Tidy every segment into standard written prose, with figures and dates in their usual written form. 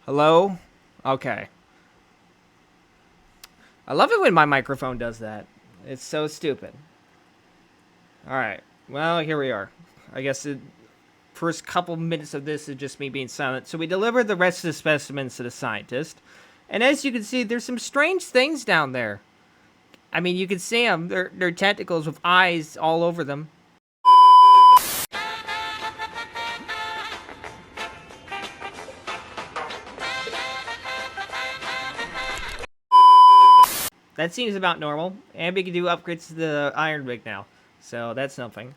Hello? Okay. I love it when my microphone does that. It's so stupid. Alright. Well, here we are. I guess the first couple minutes of this is just me being silent. So we delivered the rest of the specimens to the scientist. And as you can see, there's some strange things down there. I mean, you can see them. They're tentacles with eyes all over them. That seems about normal. And we can do upgrades to the iron rig now. So that's something.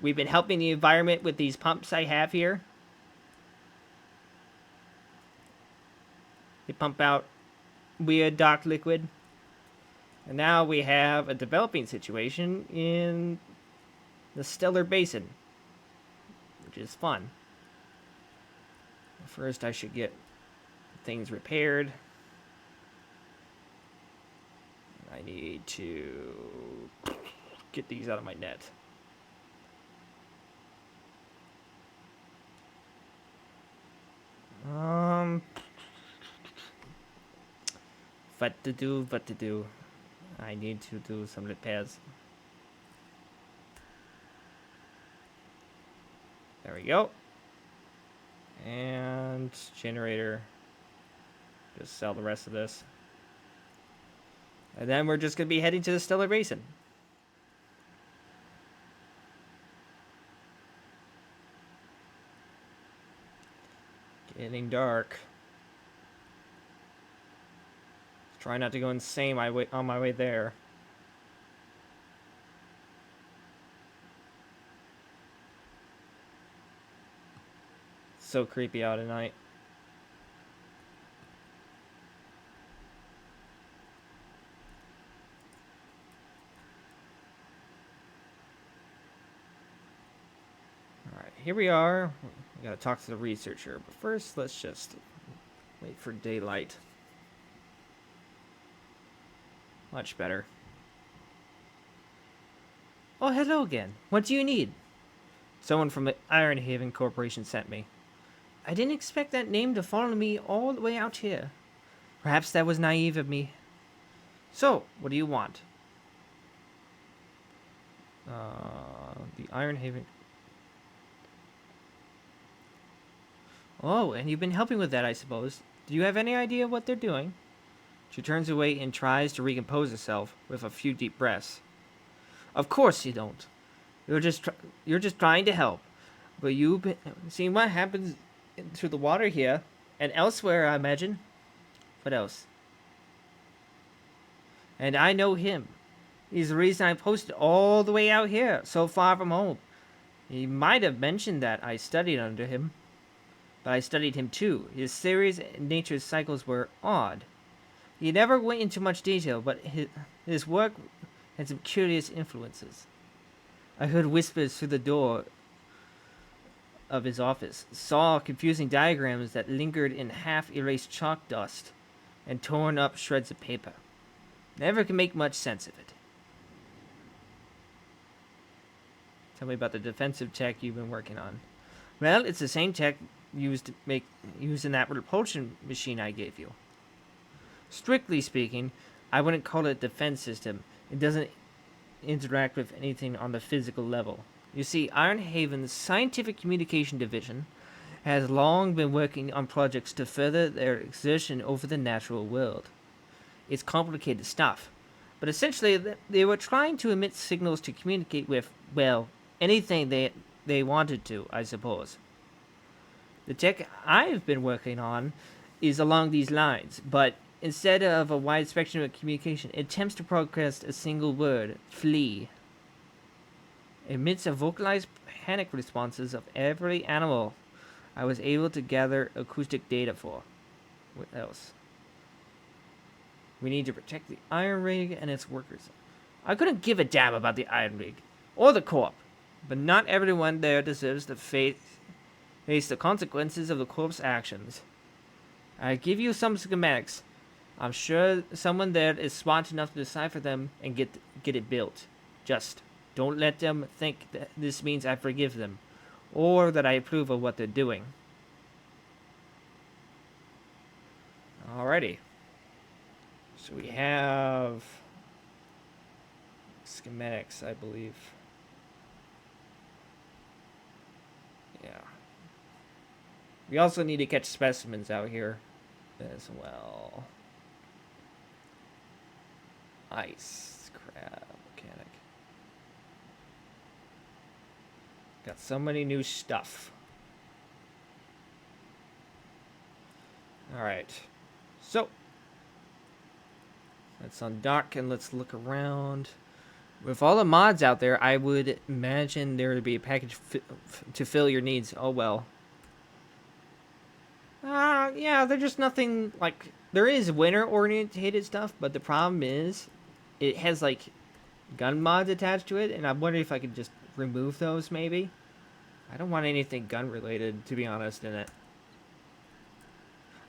We've been helping the environment with these pumps I have here. They pump out weird dark liquid. And now we have a developing situation in the stellar basin, which is fun. First, I should get things repaired. I need to get these out of my net. What to do? I need to do some repairs. There we go. And generator. Just sell the rest of this. And then we're just going to be heading to the stellar basin. Getting dark. Try not to go insane on my way there. So creepy out at night. Alright, here we are. We gotta talk to the researcher, but first let's just wait for daylight. Much better. Oh, hello again. What do you need? Someone from the Ironhaven Corporation sent me. I didn't expect that name to follow me all the way out here. Perhaps that was naive of me. So, what do you want? The Ironhaven. Oh, and you've been helping with that, I suppose. Do you have any idea what they're doing? She turns away and tries to recompose herself with a few deep breaths. Of course you don't. You're just trying to help. But you've been seeing what happens to the water here and elsewhere, I imagine. What else? And I know him. He's the reason I posted all the way out here, so far from home. He might have mentioned that I studied under him. But I studied him too. His theories and nature's cycles were odd. He never went into much detail, but his work had some curious influences. I heard whispers through the door of his office, saw confusing diagrams that lingered in half-erased chalk dust, and torn up shreds of paper. Never could make much sense of it. Tell me about the defensive tech you've been working on. Well, it's the same tech used in that repulsion machine I gave you. Strictly speaking, I wouldn't call it a defense system. It doesn't interact with anything on the physical level. You see, Ironhaven's Scientific Communication Division has long been working on projects to further their exertion over the natural world. It's complicated stuff, but essentially they were trying to emit signals to communicate with, well, anything they wanted to, I suppose. The tech I've been working on is along these lines, but instead of a wide spectrum of communication, it attempts to broadcast a single word, flee. It emits a vocalized panic responses of every animal I was able to gather acoustic data for. What else? We need to protect the Iron Rig and its workers. I couldn't give a damn about the Iron Rig, or the Corp, but not everyone there deserves to face the consequences of the Corp's actions. I give you some schematics. I'm sure someone there is smart enough to decipher them and get it built. Just don't let them think that this means I forgive them, or that I approve of what they're doing. Alrighty. So we have schematics, I believe. Yeah. We also need to catch specimens out here as well. Ice crab mechanic. Got so many new stuff. Alright. So let's undock and let's look around. With all the mods out there, I would imagine there would be a package to fill your needs. Oh well. Yeah, there's just nothing like. There is winter-oriented stuff, but the problem is, it has like gun mods attached to it, and I'm wondering if I could just remove those maybe. I don't want anything gun-related, to be honest, in it.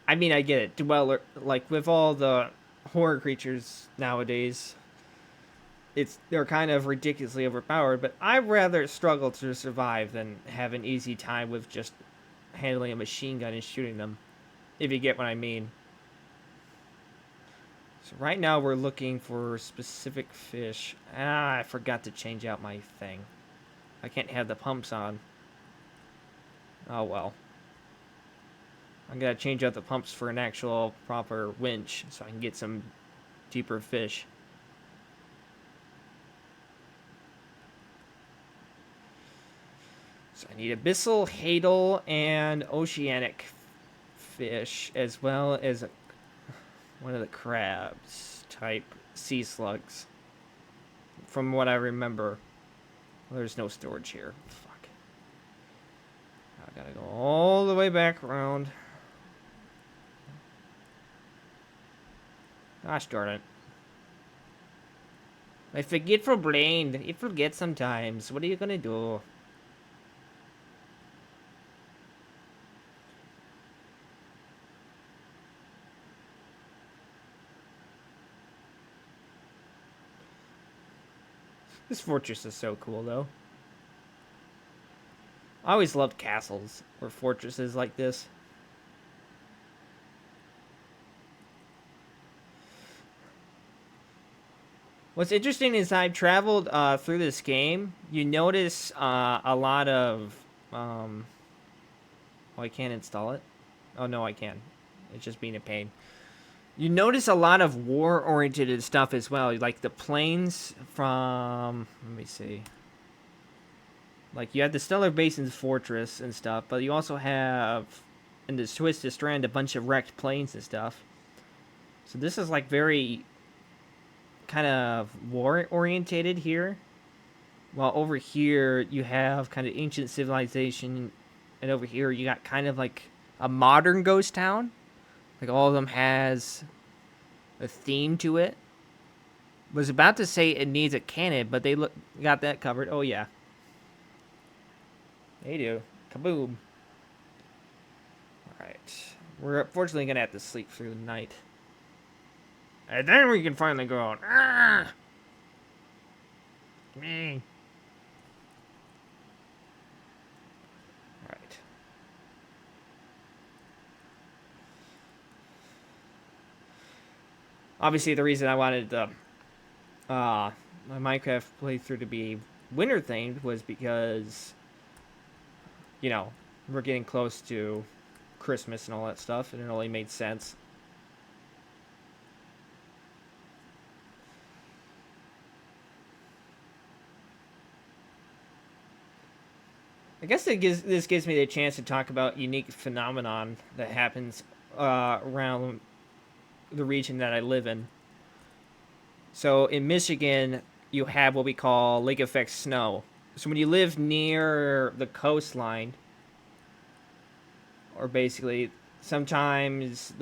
I mean, I get it. Dweller, like with all the horror creatures nowadays, they're kind of ridiculously overpowered. But I'd rather struggle to survive than have an easy time with just handling a machine gun and shooting them, if you get what I mean. So right now we're looking for specific fish. I forgot to change out my thing. I can't have the pumps on. Oh well. I'm gonna change out the pumps for an actual proper winch so I can get some deeper fish. So I need abyssal, hadal, and oceanic fish, as well as one of the crabs type sea slugs. From what I remember. Well, there's no storage here. Fuck. I gotta go all the way back around. Gosh darn it. My forgetful brain. It forgets sometimes. What are you gonna do? This fortress is so cool, though. I always loved castles or fortresses like this. What's interesting is I've traveled through this game. You notice a lot of. Oh, I can't install it. Oh no, I can. It's just being a pain. You notice a lot of war-oriented stuff as well, like the planes from. Let me see. Like you have the Stellar Basin's fortress and stuff, but you also have in the Twisted Strand a bunch of wrecked planes and stuff. So this is like very kind of war orientated here. While over here you have kind of ancient civilization, and over here you got kind of like a modern ghost town. Like all of them has a theme to it. Was about to say it needs a cannon, but they got that covered. Oh yeah, they do. Kaboom! All right, we're unfortunately gonna have to sleep through the night, and then we can finally go out. Ah, me. All right. Obviously, the reason I wanted the my Minecraft playthrough to be winter themed was because, you know, we're getting close to Christmas and all that stuff, and it only made sense. I guess this gives me the chance to talk about unique phenomenon that happens around the region that I live in. So in Michigan, you have what we call lake effect snow. So when you live near the coastline, or basically sometimes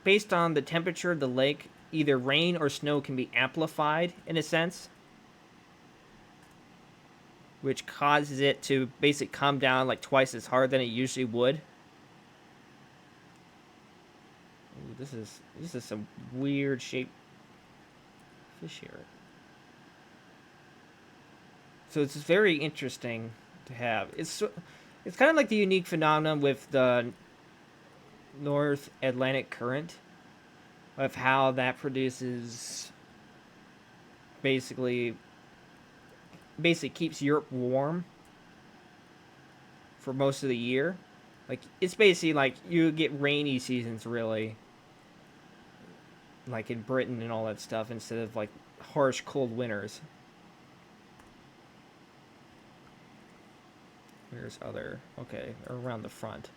based on the temperature of the lake, either rain or snow can be amplified in a sense, which causes it to basically come down like twice as hard than it usually would. Ooh, this is some weird shaped fish here. So it's very interesting to have. It's kind of like the unique phenomenon with the North Atlantic Current of how that produces basically keeps Europe warm for most of the year. Like it's basically like you get rainy seasons really, like in Britain and all that stuff, instead of like harsh cold winters. There's other okay around the front.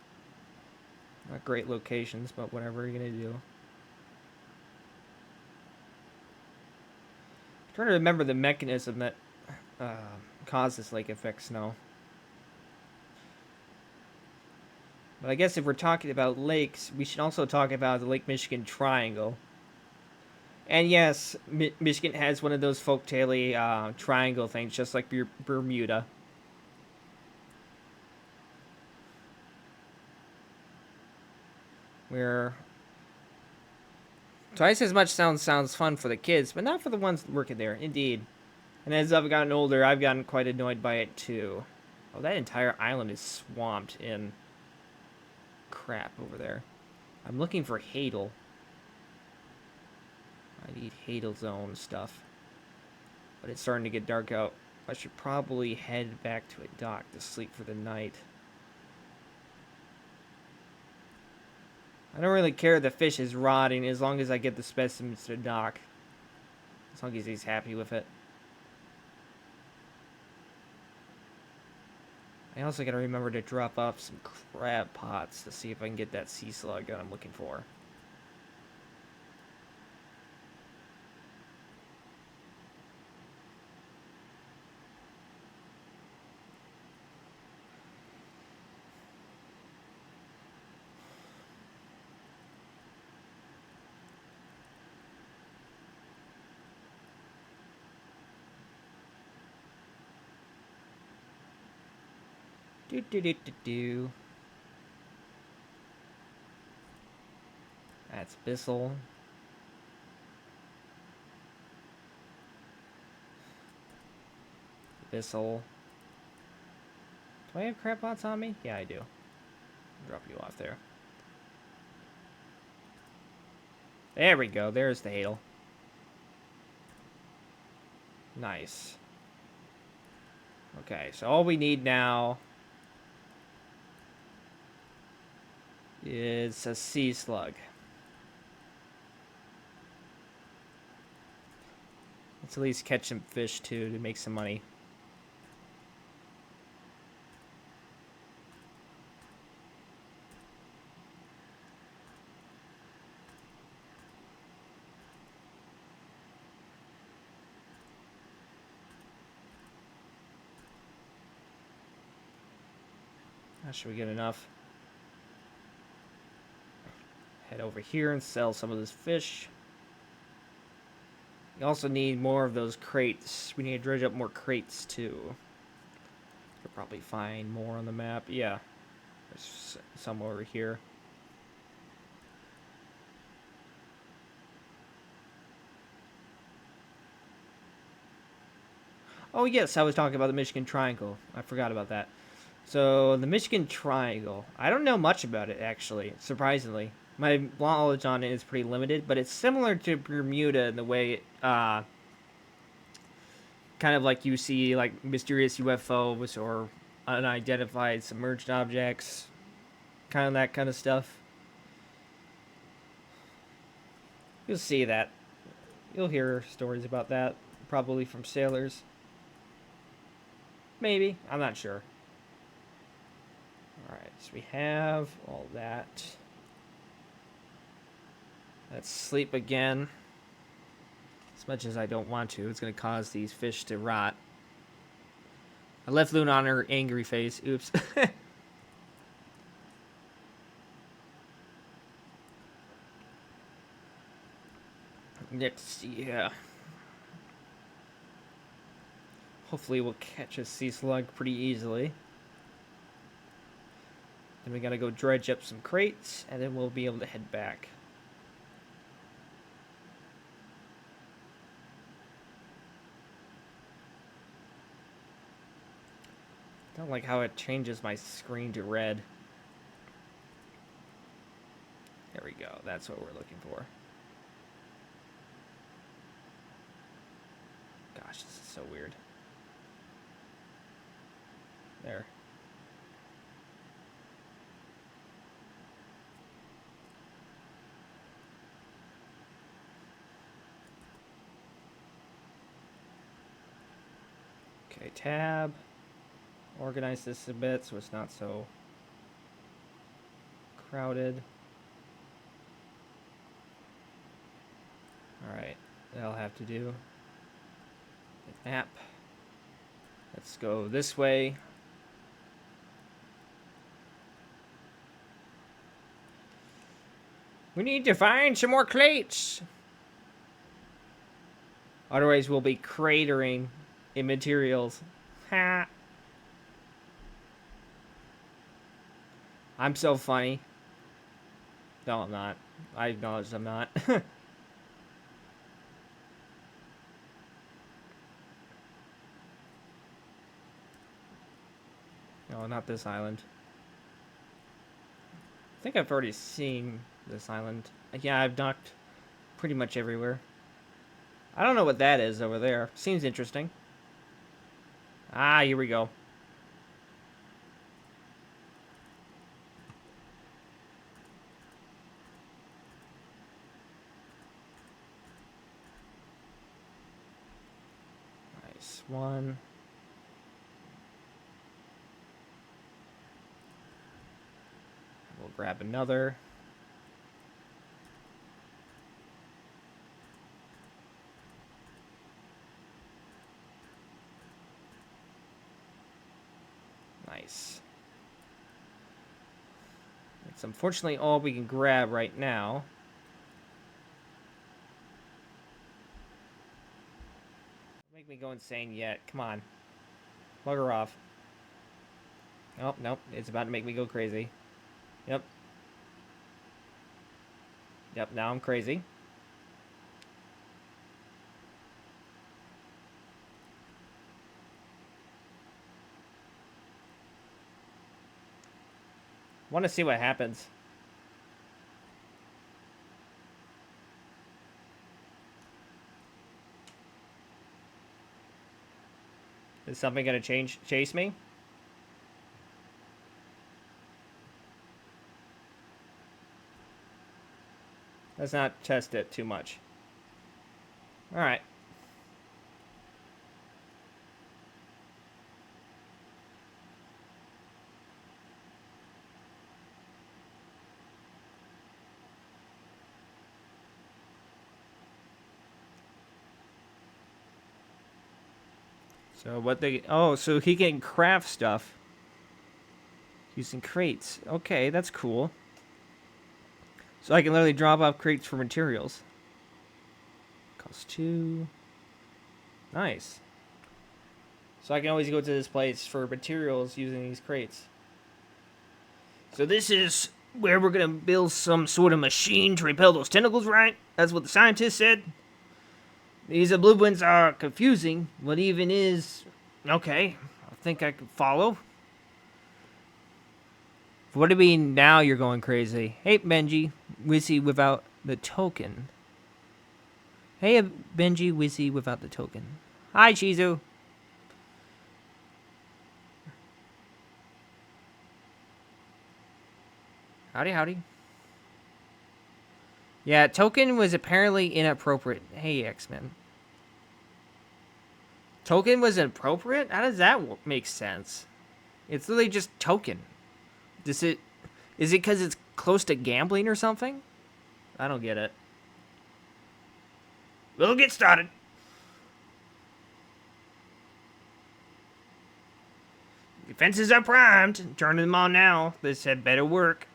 Not great locations, but whatever you're gonna do. I'm trying to remember the mechanism that uh, causes lake effect snow. But I guess if we're talking about lakes, we should also talk about the Lake Michigan Triangle. And yes, Michigan has one of those folktale triangle things, just like Bermuda. Where twice as much sounds fun for the kids, but not for the ones working there. Indeed. And as I've gotten older, I've gotten quite annoyed by it too. Oh, that entire island is swamped in crap over there. I'm looking for Hadel. I need Hadel Zone stuff. But it's starting to get dark out. I should probably head back to a dock to sleep for the night. I don't really care if the fish is rotting as long as I get the specimens to dock. As long as he's happy with it. I also gotta remember to drop off some crab pots to see if I can get that sea slug that I'm looking for. Do do do do do. That's Bissell. Abyssal. Do I have crab pots on me? Yeah, I do. Drop you off there. There we go. There's the hail. Nice. Okay, so all we need now is a sea slug. Let's at least catch some fish, too, to make some money. Should we get enough? Head over here and sell some of this fish. We also need more of those crates. We need to dredge up more crates, too. Could probably find more on the map. Yeah. There's some over here. Oh, yes, I was talking about the Michigan Triangle. I forgot about that. So, the Michigan Triangle. I don't know much about it, actually, surprisingly. My knowledge on it is pretty limited, but it's similar to Bermuda in the way it, kind of like you see, like, mysterious UFOs or unidentified submerged objects. Kind of that kind of stuff. You'll see that. You'll hear stories about that, probably from sailors. Maybe. I'm not sure. Alright, so we have all that. Let's sleep again. As much as I don't want to, it's going to cause these fish to rot. I left Luna on her angry face. Oops. Next, yeah. Hopefully we'll catch a sea slug pretty easily. Then we gotta go dredge up some crates, and then we'll be able to head back. Don't like how it changes my screen to red. There we go. That's what we're looking for. Gosh, this is so weird. There. Okay, tab. Organize this a bit so it's not so crowded. Alright, that'll have to do. Map. Let's go this way. We need to find some more crates. Otherwise, we'll be cratering in materials. Ha! I'm so funny. No, I'm not. I acknowledge I'm not. No, not this island. I think I've already seen this island. Yeah, I've docked pretty much everywhere. I don't know what that is over there. Seems interesting. Ah, here we go. Nice one. We'll grab another. Nice. It's unfortunately all we can grab right now. Don't make me go insane yet. Come on. Bugger off. Oh, nope. It's about to make me go crazy. Yep. Yep, now I'm crazy. Want to see what happens. Is something gonna chase me? Let's not test it too much. Alright. So what they... Oh, so he can craft stuff. Using crates. Okay, that's cool. So I can literally drop off crates for materials. Cost 2. Nice. So I can always go to this place for materials using these crates. So this is where we're going to build some sort of machine to repel those tentacles, right? That's what the scientist said. These blueprints are confusing. What even is... Okay, I think I can follow. What do you mean now you're going crazy? Hey, Benjy, Wizzy without the token. Hey, Benjy, Wizzy without the token. Hi, Shizu. Howdy, howdy. Yeah, token was apparently inappropriate. Hey, X-Men. Token was inappropriate? How does that make sense? It's literally just token. Is it because it's close to gambling or something? I don't get it. We'll get started. Defenses are primed. Turn them on now. This had better work.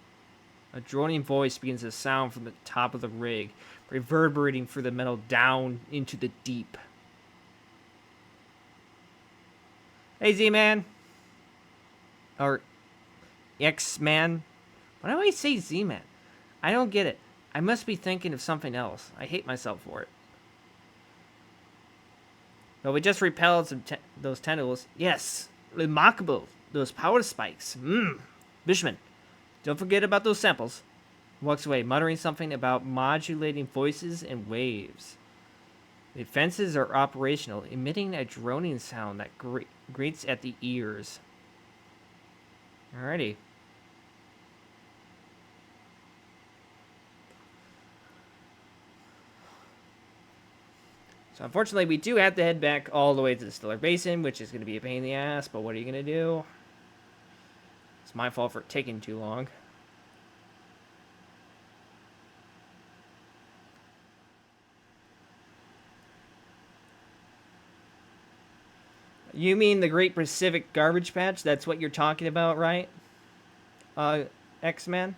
A droning voice begins to sound from the top of the rig, reverberating through the metal down into the deep. Hey, Z-Man. Or X-Man. Why do I say Z-Man? I don't get it. I must be thinking of something else. I hate myself for it. But we just repelled those tentacles. Yes. Remarkable. Those power spikes. Bishman. Don't forget about those samples. Walks away, muttering something about modulating voices and waves. The fences are operational, emitting a droning sound that grates at the ears. Alrighty. So unfortunately, we do have to head back all the way to the Stellar Basin, which is going to be a pain in the ass, but what are you going to do? It's my fault for taking too long. You mean the Great Pacific Garbage Patch? That's what you're talking about, right? X-Men?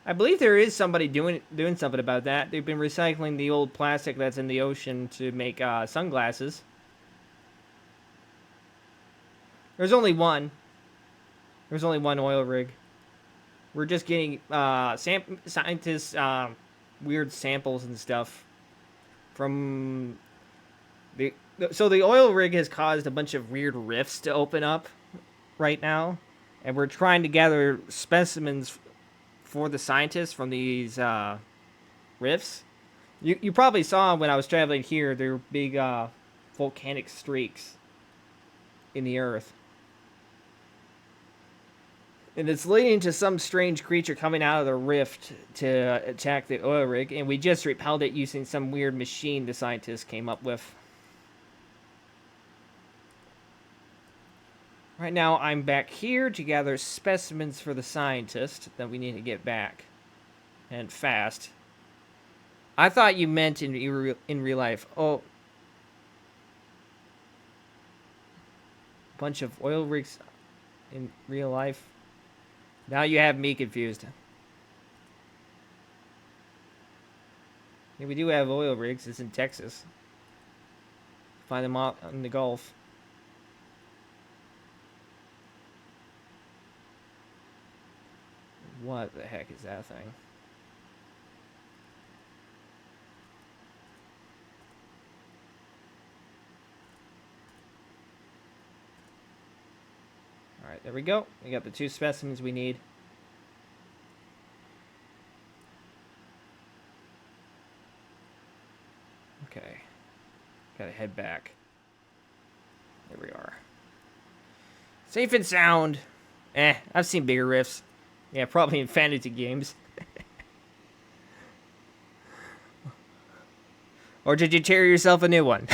I believe there is somebody doing something about that. They've been recycling the old plastic that's in the ocean to make sunglasses. There's only one. There's only one oil rig. We're just getting scientists weird samples and stuff from the. So the oil rig has caused a bunch of weird rifts to open up right now, and we're trying to gather specimens for the scientists from these rifts. You probably saw when I was traveling here, there were big volcanic streaks in the earth. And it's leading to some strange creature coming out of the rift to attack the oil rig, and we just repelled it using some weird machine the scientists came up with. Right now, I'm back here to gather specimens for the scientist that we need to get back. And fast. I thought you meant in real life. Oh. Bunch of oil rigs in real life. Now you have me confused. Yeah, we do have oil rigs. It's in Texas. Find them out in the Gulf. What the heck is that thing? Alright. there we go. We got the 2 specimens we need. Okay. Gotta head back. There we are. Safe and sound. I've seen bigger rifts. Yeah, probably in fantasy games. Or did you tear yourself a new one?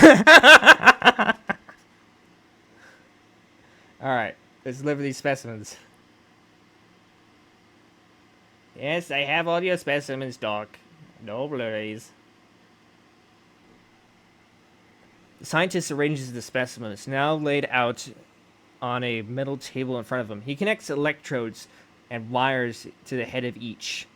Alright, let's deliver these specimens. Yes, I have all your specimens, Doc. No worries. The scientist arranges the specimens, now laid out on a metal table in front of him. He connects electrodes and wires to the head of each.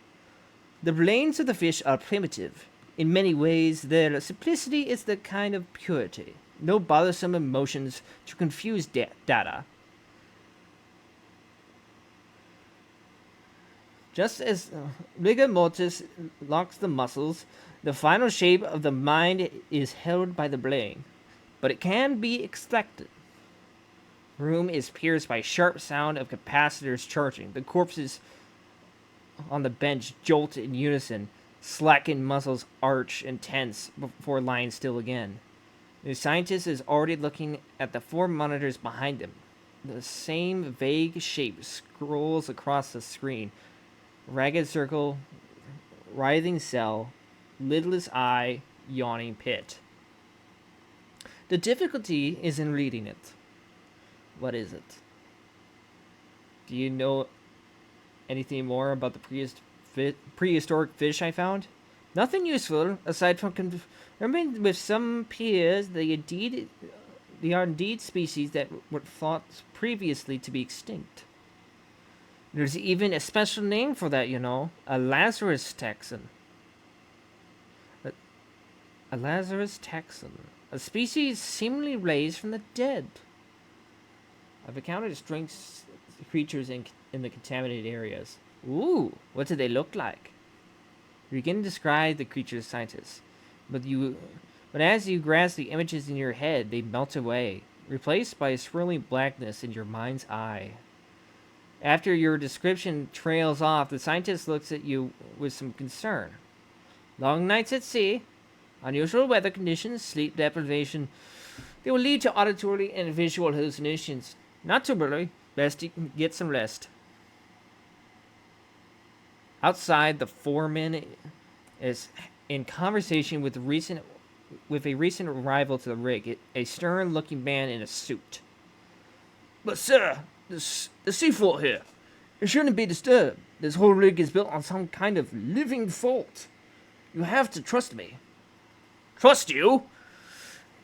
The brains of the fish are primitive. In many ways, their simplicity is the kind of purity. No bothersome emotions to confuse data. Just as rigor mortis locks the muscles, the final shape of the mind is held by the brain. But it can be extracted. The room is pierced by sharp sound of capacitors charging. The corpses on the bench jolt in unison. Slackened muscles arch and tense before lying still again. The scientist is already looking at the 4 monitors behind him. The same vague shape scrolls across the screen. Ragged circle, writhing cell, lidless eye, yawning pit. The difficulty is in reading it. What is it? Do you know anything more about the prehistoric fish I found? Nothing useful, aside from confirming with some peers they are indeed species that were thought previously to be extinct. There's even a special name for that, you know. A Lazarus taxon. A Lazarus taxon. A species seemingly raised from the dead. I've encountered strange creatures in the contaminated areas. Ooh, what do they look like? You begin to describe the creatures, scientists. But as you grasp the images in your head, they melt away, replaced by a swirling blackness in your mind's eye. After your description trails off, the scientist looks at you with some concern. Long nights at sea, unusual weather conditions, sleep deprivation, they will lead to auditory and visual hallucinations. Not to worry, best to get some rest. Outside, the foreman is in conversation with a recent arrival to the rig, a stern-looking man in a suit. But sir, the seafloor here, it shouldn't be disturbed. This whole rig is built on some kind of living fault. You have to trust me. Trust you?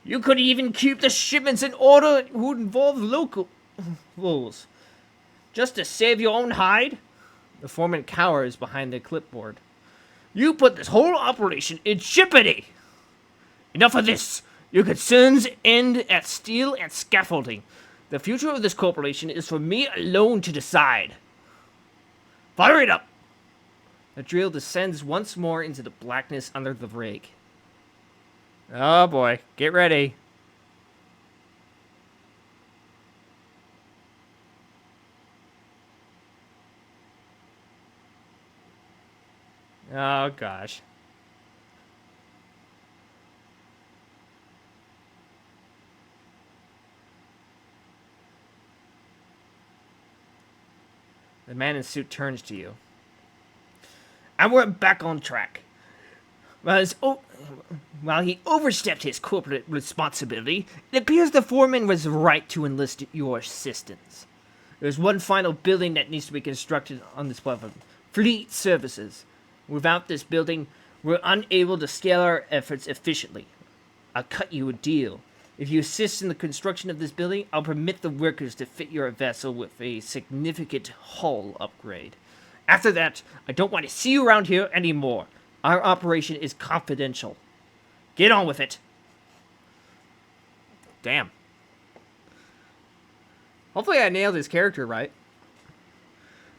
You could even keep the shipments in order who involve local rules. Just to save your own hide? The foreman cowers behind the clipboard. You put this whole operation in jeopardy. Enough of this. Your concerns end at steel and scaffolding. The future of this corporation is for me alone to decide. Fire it up! The drill descends once more into the blackness under the rig. Oh boy, get ready. Oh gosh. The man in suit turns to you. And we're back on track. While he overstepped his corporate responsibility, it appears the foreman was right to enlist your assistance. There's one final building that needs to be constructed on this platform. Fleet services. Without this building, we're unable to scale our efforts efficiently. I'll cut you a deal. If you assist in the construction of this building, I'll permit the workers to fit your vessel with a significant hull upgrade. After that, I don't want to see you around here anymore. Our operation is confidential. Get on with it. Damn. Hopefully I nailed his character right.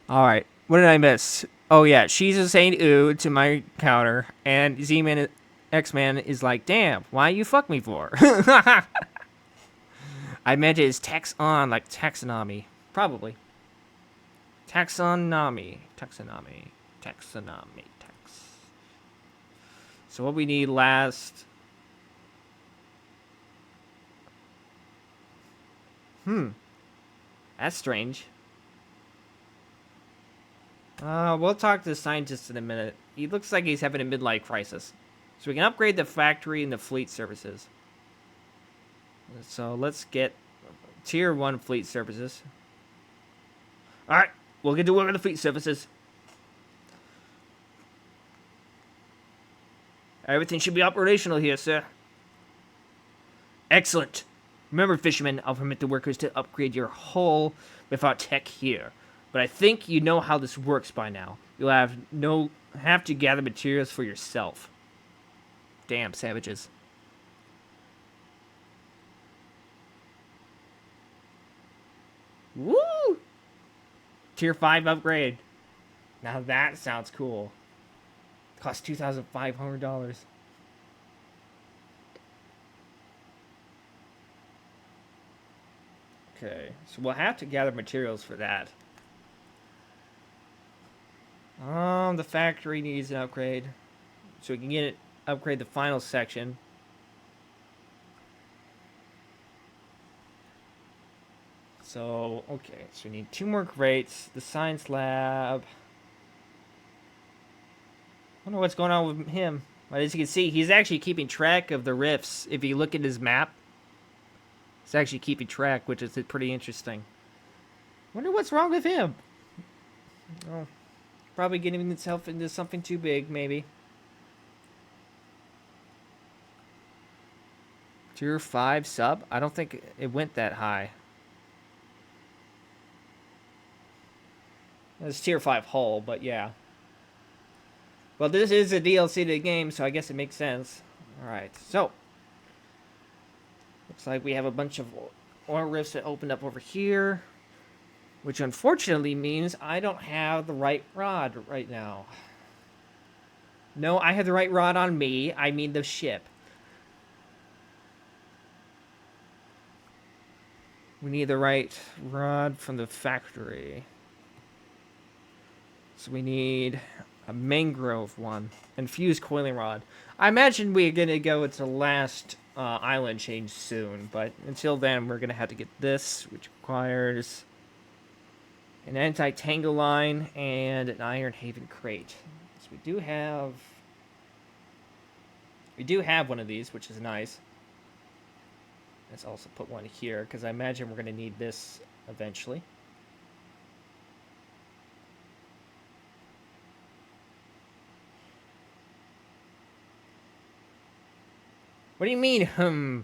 Alright, what did I miss? Oh yeah, she's saying ooh to my counter, and Z-Man X-Man is like, damn, why you fuck me for? I meant it as tax on, like taxonomy. Probably. Taxonomy. So what we need last... That's strange. We'll talk to the scientist in a minute. He looks like he's having a midlife crisis. So we can upgrade the factory and the fleet services. So let's get tier 1 fleet services. Alright, we'll get to work on the fleet services. Everything should be operational here, sir. Excellent. Remember, fishermen, I'll permit the workers to upgrade your hull without tech here. But I think you know how this works by now. You'll have to gather materials for yourself. Damn savages. Woo! Tier 5 upgrade. Now that sounds cool. Costs $2,500. Okay, so we'll have to gather materials for that. The factory needs an upgrade. So we can upgrade the final section. So, okay, so we need 2 more crates. The science lab. I don't know what's going on with him. But as you can see, he's actually keeping track of the rifts. If you look at his map, he's actually keeping track, which is pretty interesting. Wonder what's wrong with him. Oh, probably getting himself into something too big, maybe. Tier 5 sub? I don't think it went that high. It's tier 5 hull, but yeah. Well, this is a DLC to the game, so I guess it makes sense. Alright, so. Looks like we have a bunch of oil rifts that opened up over here. Which unfortunately means I don't have the right rod right now. No, I have the right rod on me. I mean the ship. We need the right rod from the factory. So we need a mangrove one. And fused coiling rod. I imagine we're going to go into the last island change soon. But until then, we're going to have to get this, which requires an anti-tangle line and an iron haven crate. So we do have one of these, which is nice. Let's also put one here, because I imagine we're going to need this eventually. What do you mean, I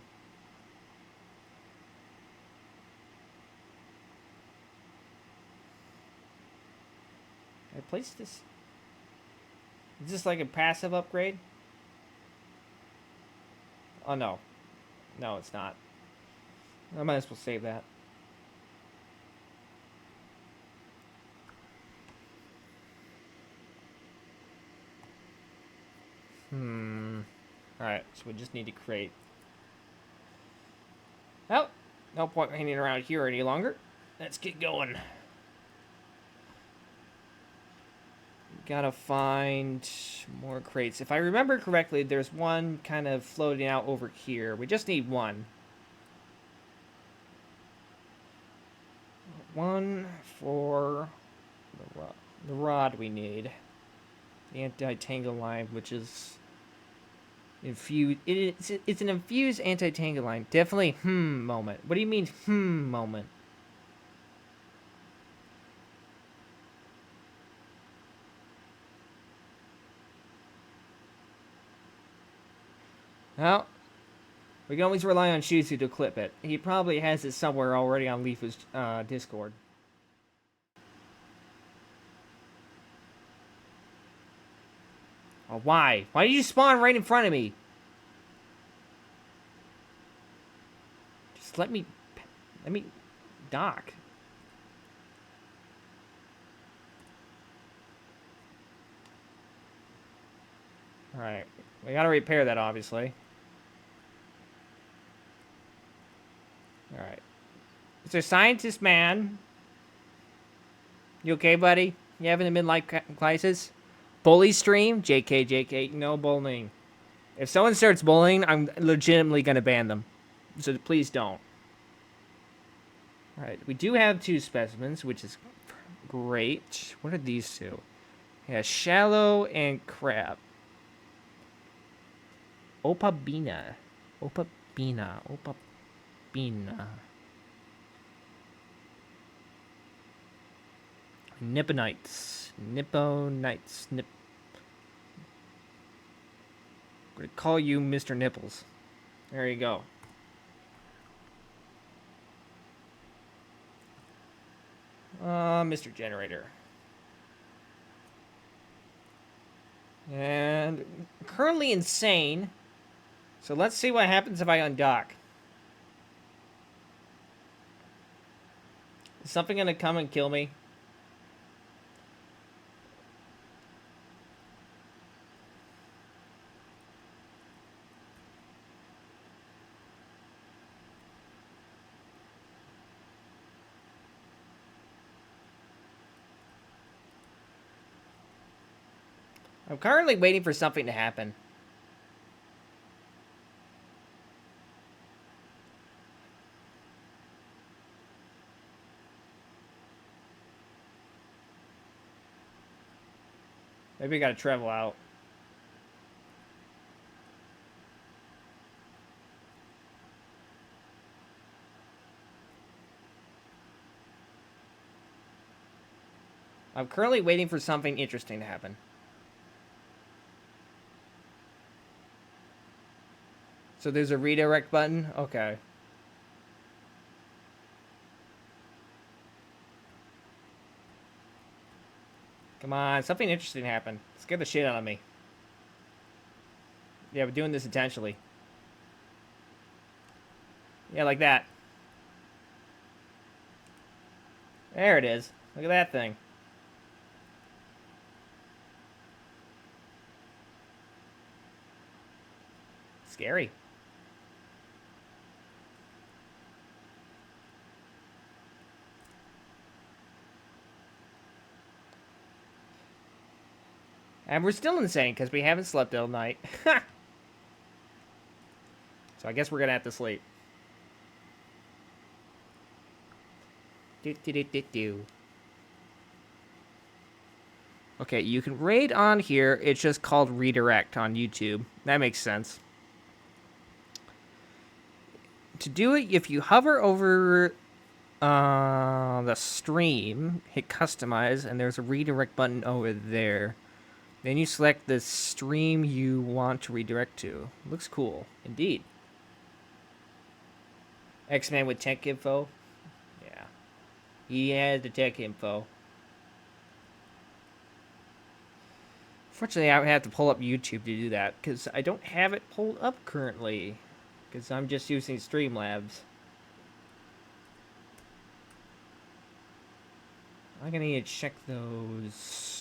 placed this. Is this like a passive upgrade? Oh, no. No, it's not. I might as well save that. Alright, so we just need to create. Well, no point hanging around here any longer. Let's get going. Gotta find more crates. If I remember correctly, there's one kind of floating out over here. We just need one. One for the rod we need. The anti-tangle line, which is infused. It's an infused anti-tangle line. Definitely moment. What do you mean moment? Well, we can always rely on Shizu to clip it. He probably has it somewhere already on Leaf's Discord. Oh, why? Why did you spawn right in front of me? Just let me dock. Alright. We gotta repair that, obviously. Alright. It's a scientist man. You okay, buddy? You having a midlife crisis? Bully stream? JK, JK. No bullying. If someone starts bullying, I'm legitimately gonna ban them. So please don't. Alright, we do have 2 specimens, which is great. What are these 2? Yeah, shallow and crab. Opabina. Opabina. Opabina. Nipponites. Nipponites. I'm gonna call you Mr. Nipples. There you go. Mr. Generator. And currently insane. So let's see what happens if I undock. Is something gonna come and kill me? I'm currently waiting for something to happen. Maybe I gotta travel out. I'm currently waiting for something interesting to happen. So there's a redirect button? Okay. Come on, something interesting happened. Scare the shit out of me. Yeah, we're doing this intentionally. Yeah, like that. There it is. Look at that thing. Scary. And we're still insane because we haven't slept all night. So I guess we're gonna have to sleep. Do. Okay, you can raid on here. It's just called redirect on YouTube. That makes sense. To do it, if you hover over the stream, hit customize, and there's a redirect button over there. Then you select the stream you want to redirect to. Looks cool, indeed. X-Man with tech info. Yeah, he has the tech info. Fortunately, I would have to pull up YouTube to do that because I don't have it pulled up currently. Because I'm just using Streamlabs. I'm gonna need to check those.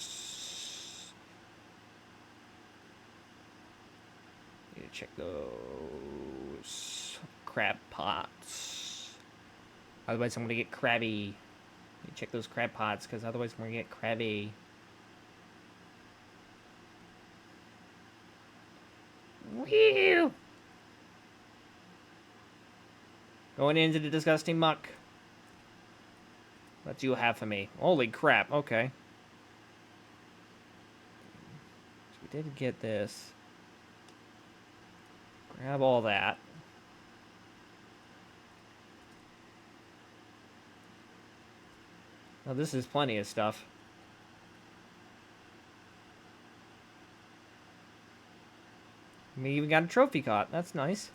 Need to check those crab pots. Otherwise, I'm gonna get crabby. Need to check those crab pots because otherwise, I'm gonna get crabby. Whew! Going into the disgusting muck. What do you have for me? Holy crap, okay. So we did get this. Grab all that. Now this is plenty of stuff. We even got a trophy caught. That's nice.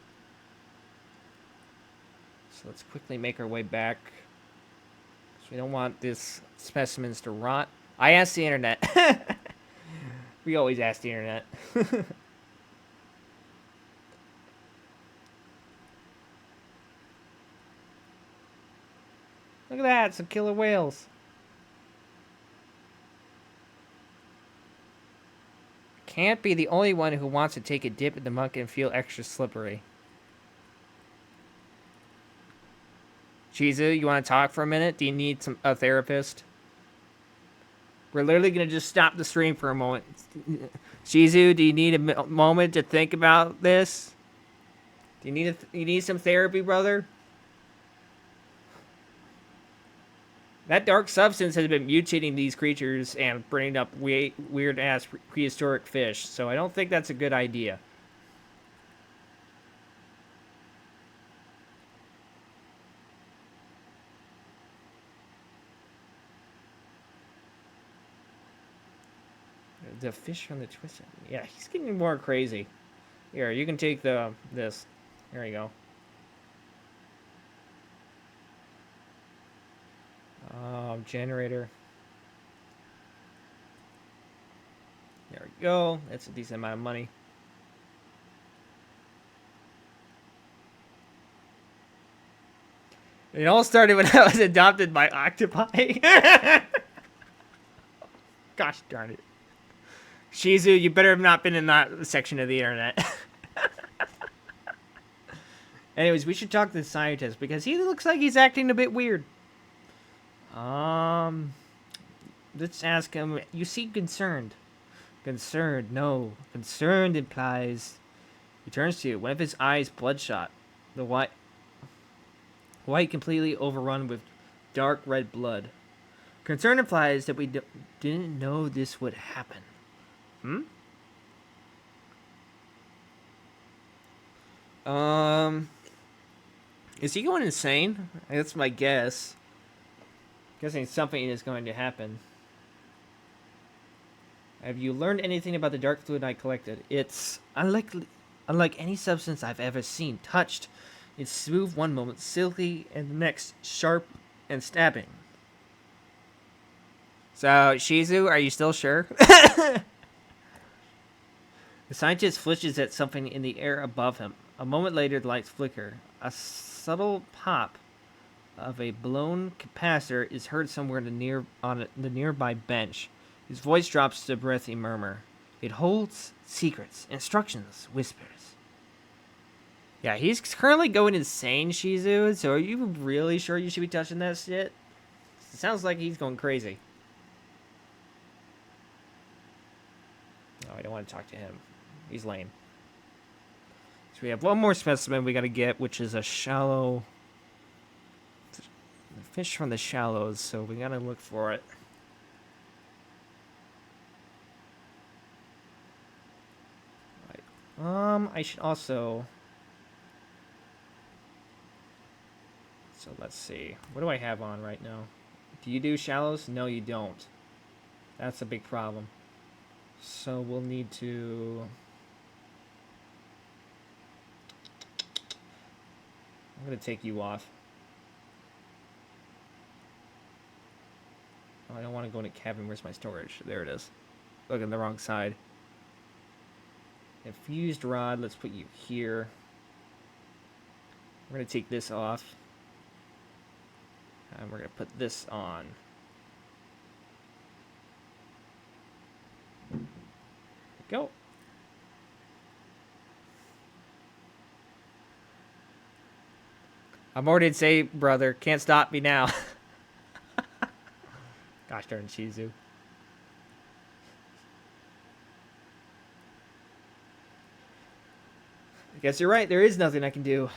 So let's quickly make our way back. We don't want this specimens to rot. I asked the internet. We always ask the internet. Look at that, some killer whales. Can't be the only one who wants to take a dip in the muck and feel extra slippery. Chizu, you want to talk for a minute? Do you need a therapist? We're literally gonna just stop the stream for a moment. Shizu, do you need a moment to think about this? Do you need some therapy, brother? That dark substance has been mutating these creatures and bringing up weird ass prehistoric fish, so I don't think that's a good idea. The fish from the twisted. Yeah, he's getting more crazy. Here, you can take this. There you go. Generator. There we go. That's a decent amount of money. It all started when I was adopted by octopi. Gosh darn it. Shizu, you better have not been in that section of the internet. Anyways, we should talk to the scientist because he looks like he's acting a bit weird. Let's ask him. You seem concerned. Concerned, no. Concerned implies. He turns to you. One of his eyes bloodshot. The white completely overrun with dark red blood. Concern implies that we didn't know this would happen. Is he going insane? That's my guess. Guessing something is going to happen. Have you learned anything about the dark fluid I collected? It's unlike any substance I've ever seen, touched. It's smooth one moment, silky, and the next sharp and stabbing. So, Shizu, are you still sure? The scientist flinches at something in the air above him. A moment later, the lights flicker. A subtle pop of a blown capacitor is heard somewhere on the nearby bench. His voice drops to a breathy murmur. It holds secrets, instructions, whispers. Yeah, he's currently going insane, Shizu, so are you really sure you should be touching that shit? It sounds like he's going crazy. No, I don't want to talk to him. He's lame. So we have one more specimen we gotta get, which is a shallow... fish from the shallows, so we gotta look for it. Right. I should also... So let's see. What do I have on right now? Do you do shallows? No, you don't. That's a big problem. So we'll need to... I'm going to take you off. Oh, I don't want to go in a cabin. Where's my storage? There it is. Look on the wrong side. And fused rod. Let's put you here. We're going to take this off. And we're going to put this on. Go. I'm already in say, brother. Can't stop me now. Gosh darn Shizu. I guess you're right. There is nothing I can do.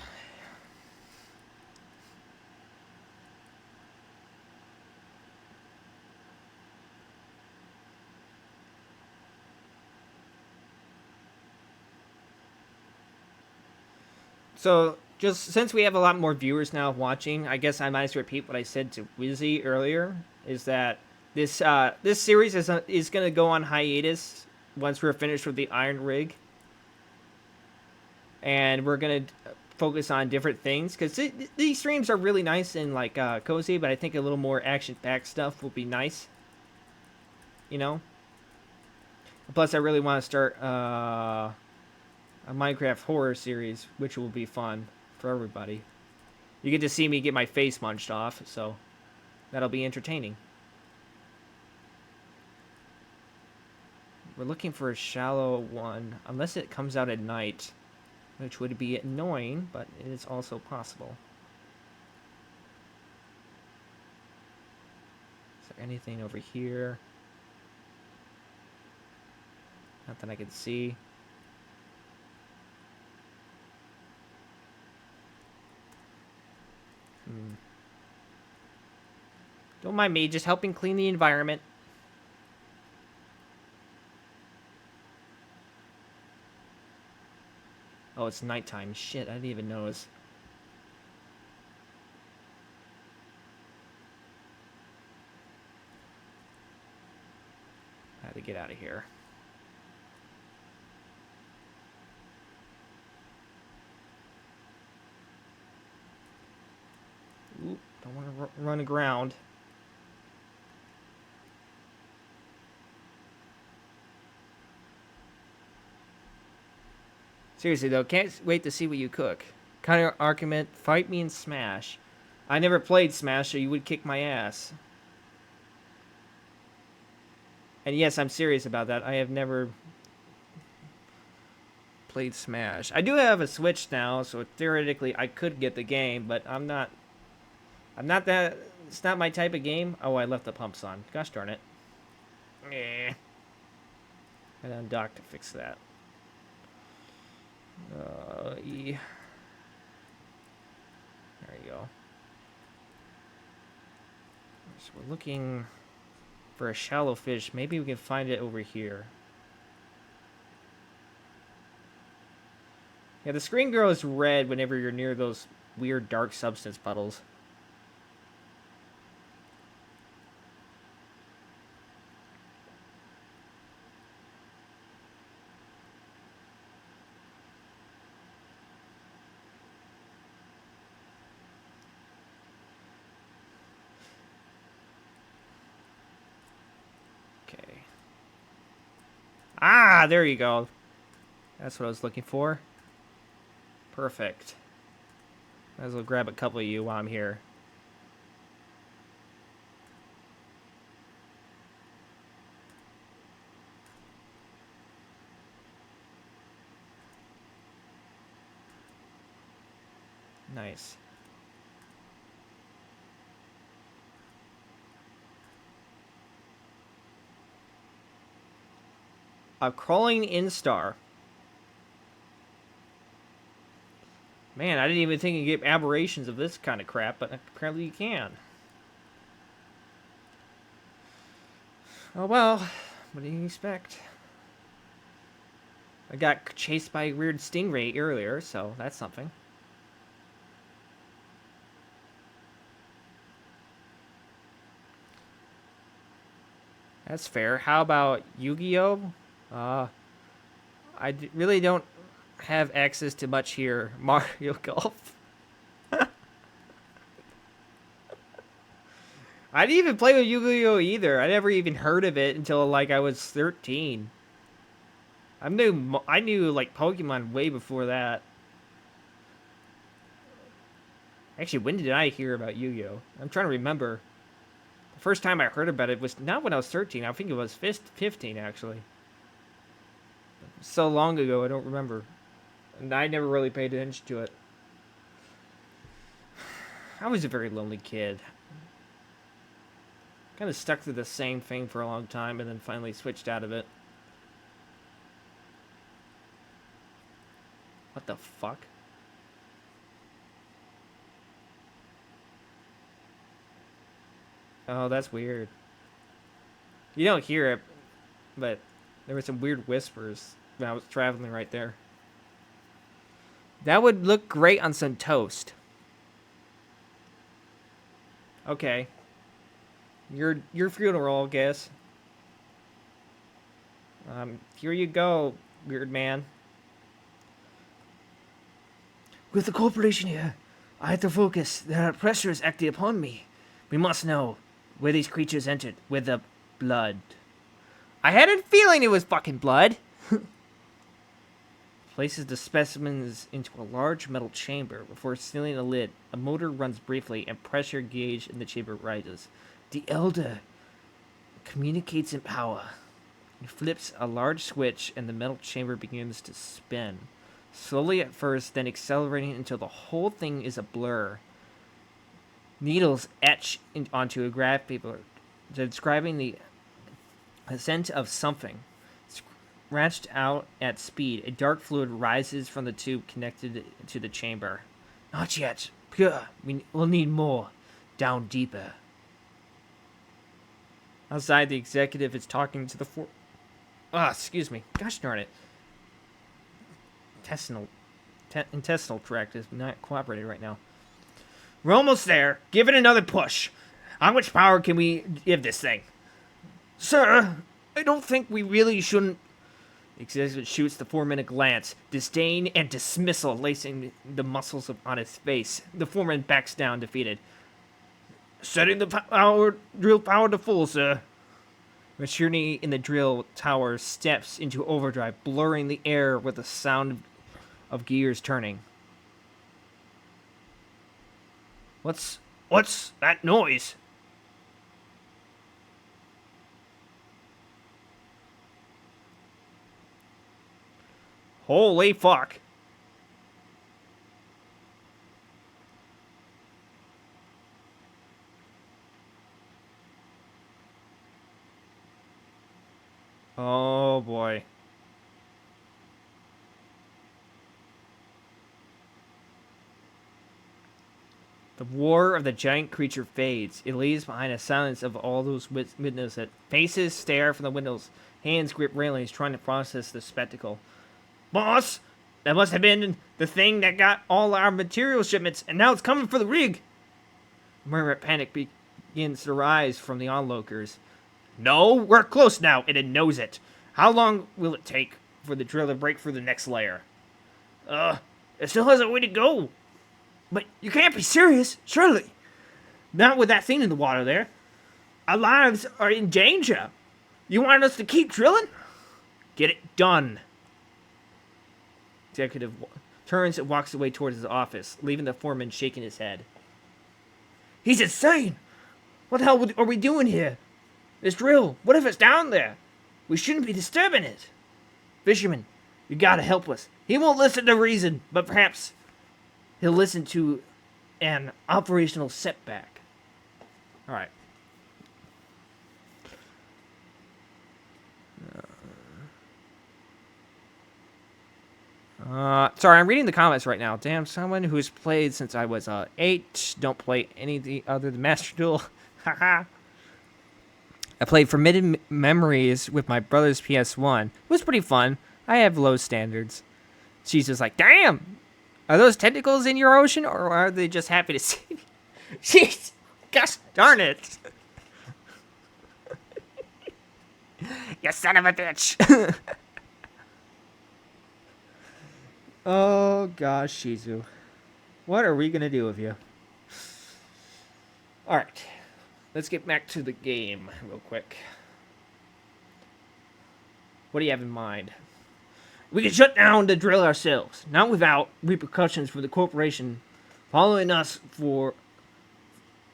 So, just since we have a lot more viewers now watching, I guess I might as well repeat what I said to Wizzy earlier, is that this this series is going to go on hiatus once we're finished with the Iron Rig. And we're going to focus on different things, because these streams are really nice and like cozy, but I think a little more action-packed stuff will be nice. You know? Plus, I really want to start... a Minecraft horror series, which will be fun for everybody. You get to see me get my face munched off, so that'll be entertaining. We're looking for a shallow one, unless it comes out at night, which would be annoying, but it is also possible. Is there anything over here? Not that I can see. Don't mind me, just helping clean the environment. Oh, it's nighttime. Shit, I didn't even notice. I had to get out of here. Oop, don't want to run aground. Seriously though, can't wait to see what you cook. Counter argument, fight me in Smash. I never played Smash, so you would kick my ass. And yes, I'm serious about that. I have never played Smash. I do have a Switch now, so theoretically I could get the game, but I'm not that. It's not my type of game. Oh, I left the pumps on. Gosh darn it. Eh. And then dock to fix that. E. There you go. So we're looking for a shallow fish. Maybe we can find it over here. Yeah, the screen grows red whenever you're near those weird dark substance puddles. Okay. Ah, there you go. That's what I was looking for. Perfect. Might as well grab a couple of you while I'm here. Nice. A crawling instar. Man, I didn't even think you get aberrations of this kind of crap, but apparently you can. Oh well, what do you expect? I got chased by a weird stingray earlier, so that's something. That's fair. How about Yu-Gi-Oh? Really don't have access to much here. Mario Golf. I didn't even play with Yu-Gi-Oh either. I never even heard of it until like I was 13. I knew like Pokemon way before that. Actually, when did I hear about Yu-Gi-Oh? I'm trying to remember. The first time I heard about it was not when I was 13. I think it was 15 actually. So long ago, I don't remember. And I never really paid attention to it. I was a very lonely kid. Kind of stuck to the same thing for a long time and then finally switched out of it. What the fuck? Oh, that's weird. You don't hear it, but there were some weird whispers when I was traveling right there. That would look great on some toast. Okay. Your funeral, I guess. Here you go, weird man. With the corporation here, I have to focus. There are pressures acting upon me. We must know where these creatures entered with the blood. I had a feeling it was fucking blood. Places the specimens into a large metal chamber before sealing the lid. A motor runs briefly and pressure gauge in the chamber rises. The Elder communicates in power. He flips a large switch and the metal chamber begins to spin. Slowly at first, then accelerating until the whole thing is a blur. Needles etch onto a graph paper, describing the ascent of something. ratched out at speed. A dark fluid rises from the tube connected to the chamber. Not yet. Pure. We'll need more. Down deeper. Outside, the executive is talking to the excuse me. Gosh darn it. Intestinal tract is not cooperating right now. We're almost there. Give it another push. How much power can we give this thing? Sir, I don't think we really shouldn't. The executive shoots the foreman a glance. Disdain and dismissal lacing the muscles on his face. The foreman backs down, defeated. Setting the drill power to full, sir. Machinery in the drill tower steps into overdrive, blurring the air with the sound of gears turning. What's that noise? Holy fuck. Oh boy. The roar of the giant creature fades. It leaves behind a silence of all those witnesses. Faces stare from the windows. Hands grip railings, trying to process the spectacle. Boss! That must have been the thing that got all our material shipments, and now it's coming for the rig! A murmur of panic begins to rise from the onlookers. No, we're close now, and it knows it. How long will it take for the drill to break through the next layer? It still has a way to go. But you can't be serious, surely. Not with that thing in the water there. Our lives are in danger. You want us to keep drilling? Get it done. Executive turns and walks away towards his office, leaving the foreman shaking his head. He's insane! What the hell are we doing here? This drill, what if it's down there? We shouldn't be disturbing it. Fisherman, you gotta help us. He won't listen to reason, but perhaps he'll listen to an operational setback. Alright. Sorry, I'm reading the comments right now. Damn, someone who's played since I was 8. Don't play anything other than Master Duel. Haha. I played Forbidden Memories with my brother's PS1. It was pretty fun. I have low standards. She's just like, damn! Are those tentacles in your ocean, or are they just happy to see me? Jeez! Gosh darn it! You son of a bitch! Oh gosh, Shizu. What are we gonna do with you? Alright. Let's get back to the game real quick. What do you have in mind? We can shut down the drill ourselves, not without repercussions for the corporation following us for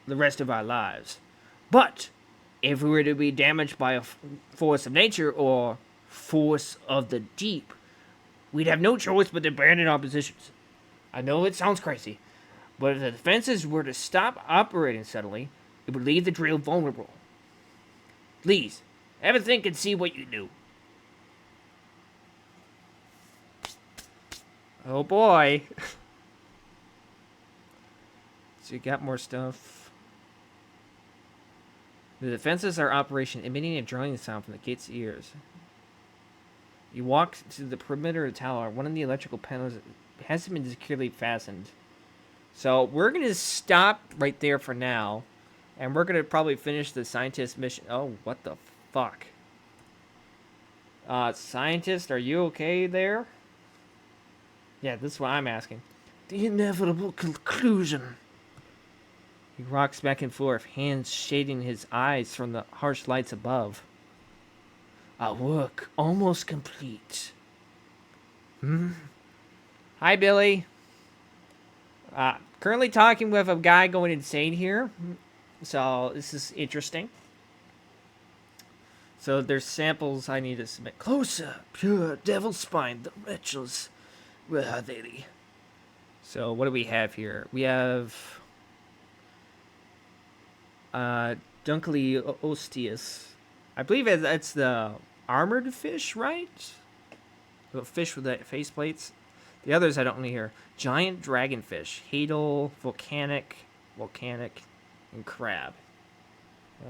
the rest of our lives. But if we were to be damaged by a force of nature or force of the deep, we'd have no choice but to abandon our positions. I know it sounds crazy, but if the defenses were to stop operating suddenly, it would leave the drill vulnerable. Please, have a think and see what you do. Oh boy. So you got more stuff. The defenses are operation, emitting a droning sound from the gate's ears. You walk to the perimeter of the tower. One of the electrical panels hasn't been securely fastened. So we're going to stop right there for now. And we're going to probably finish the scientist mission. Oh, what the fuck? Scientist, are you okay there? Yeah, this is what I'm asking. The inevitable conclusion. He rocks back and forth, hands shading his eyes from the harsh lights above. Our work almost complete. Hi, Billy. Currently talking with a guy going insane here. So, this is interesting. So, there's samples I need to submit. Closer, pure devil's spine, the wretches. Where are they? So, what do we have here? We have Dunkly Ostius. I believe that's the armored fish, right? Fish with the face plates. The others I don't need here. Giant dragonfish, hadal, volcanic, and crab.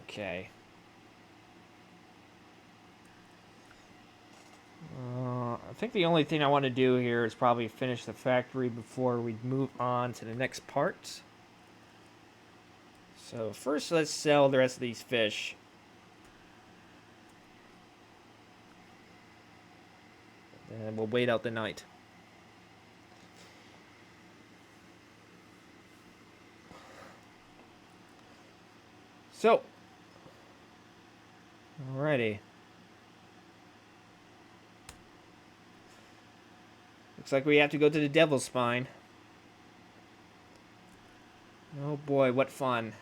Okay. I think the only thing I want to do here is probably finish the factory before we move on to the next part. So first, let's sell the rest of these fish. And we'll wait out the night. So, alrighty. Looks like we have to go to the Devil's Spine. Oh boy, what fun.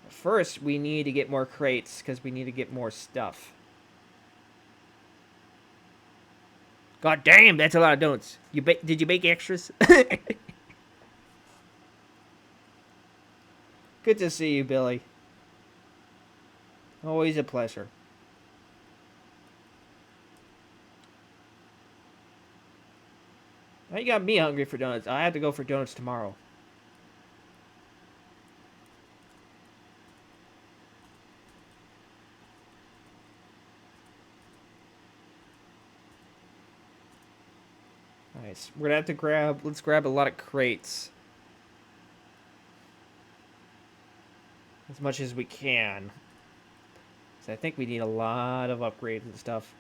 First, we need to get more crates, because we need to get more stuff. God damn, that's a lot of donuts. Did you bake extras? Good to see you, Billy. Always a pleasure. Now you got me hungry for donuts. I have to go for donuts tomorrow. Nice. We're gonna have to let's grab a lot of crates. As much as we can. So I think we need a lot of upgrades and stuff.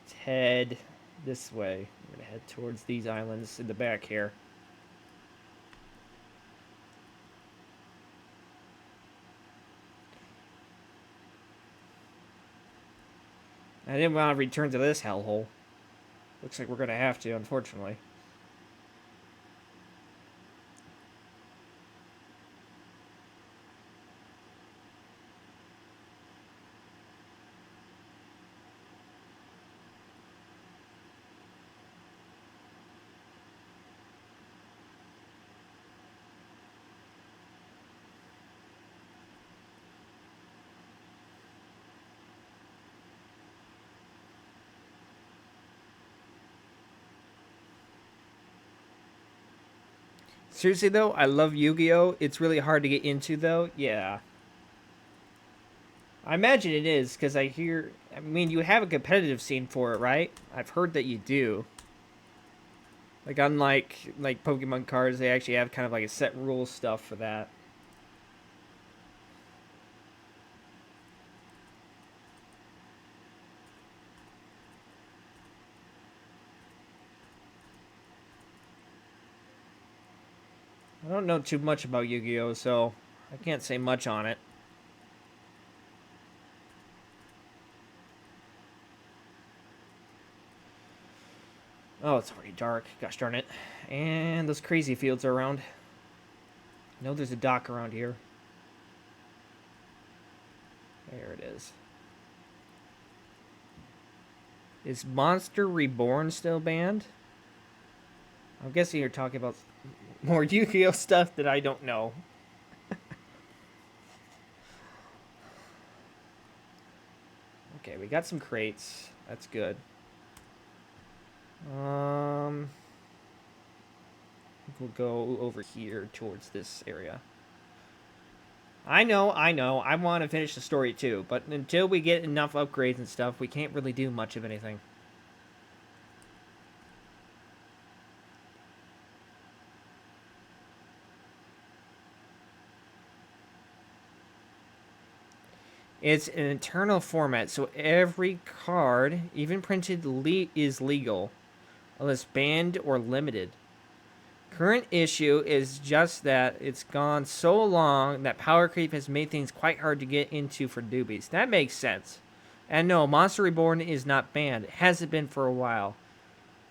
Let's head this way. We're gonna head towards these islands in the back here. I didn't want to return to this hellhole. Looks like we're gonna have to, unfortunately. Seriously though, I love Yu-Gi-Oh! It's really hard to get into though. Yeah. I imagine it is, because I mean, you have a competitive scene for it, right? I've heard that you do. Like, unlike, like, Pokemon cards, they actually have kind of like a set rule stuff for that. I don't know too much about Yu-Gi-Oh!, so I can't say much on it. Oh, it's already dark. Gosh darn it. And those crazy fields are around. I know there's a dock around here. There it is. Is Monster Reborn still banned? I'm guessing you're talking about more Yu-Gi-Oh! Stuff that I don't know. Okay, we got some crates. That's good. We'll go over here towards this area. I know. I want to finish the story too, but until we get enough upgrades and stuff, we can't really do much of anything. It's an internal format, so every card, even printed, is legal, unless banned or limited. Current issue is just that it's gone so long that power creep has made things quite hard to get into for newbies. That makes sense. And no, Monster Reborn is not banned. It hasn't been for a while.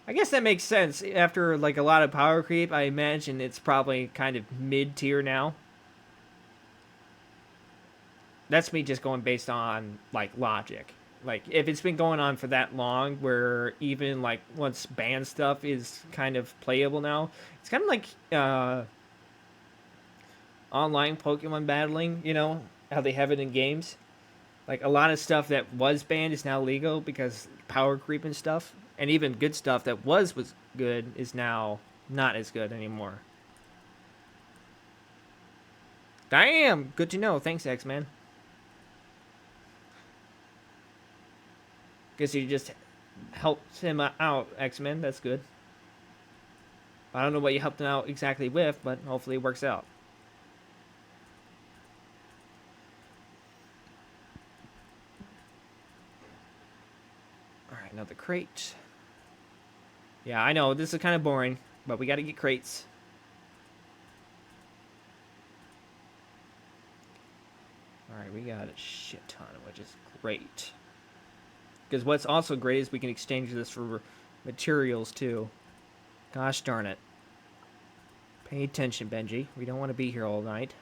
I guess that makes sense. After like a lot of power creep, I imagine it's probably kind of mid-tier now. That's me just going based on like logic. Like if it's been going on for that long, where even like once banned stuff is kind of playable now, it's kind of like online Pokemon battling. You know how they have it in games. Like, a lot of stuff that was banned is now legal because power creep and stuff. And even good stuff that was good is now not as good anymore. Damn! Good to know. Thanks, X-Man. Guess you just helped him out, X-Men. That's good. I don't know what you helped him out exactly with, but hopefully it works out. Alright, another crate. Yeah, I know, this is kind of boring, but we gotta get crates. Alright, we got a shit ton, which is great. Because what's also great is we can exchange this for materials, too. Gosh darn it. Pay attention, Benji. We don't want to be here all night.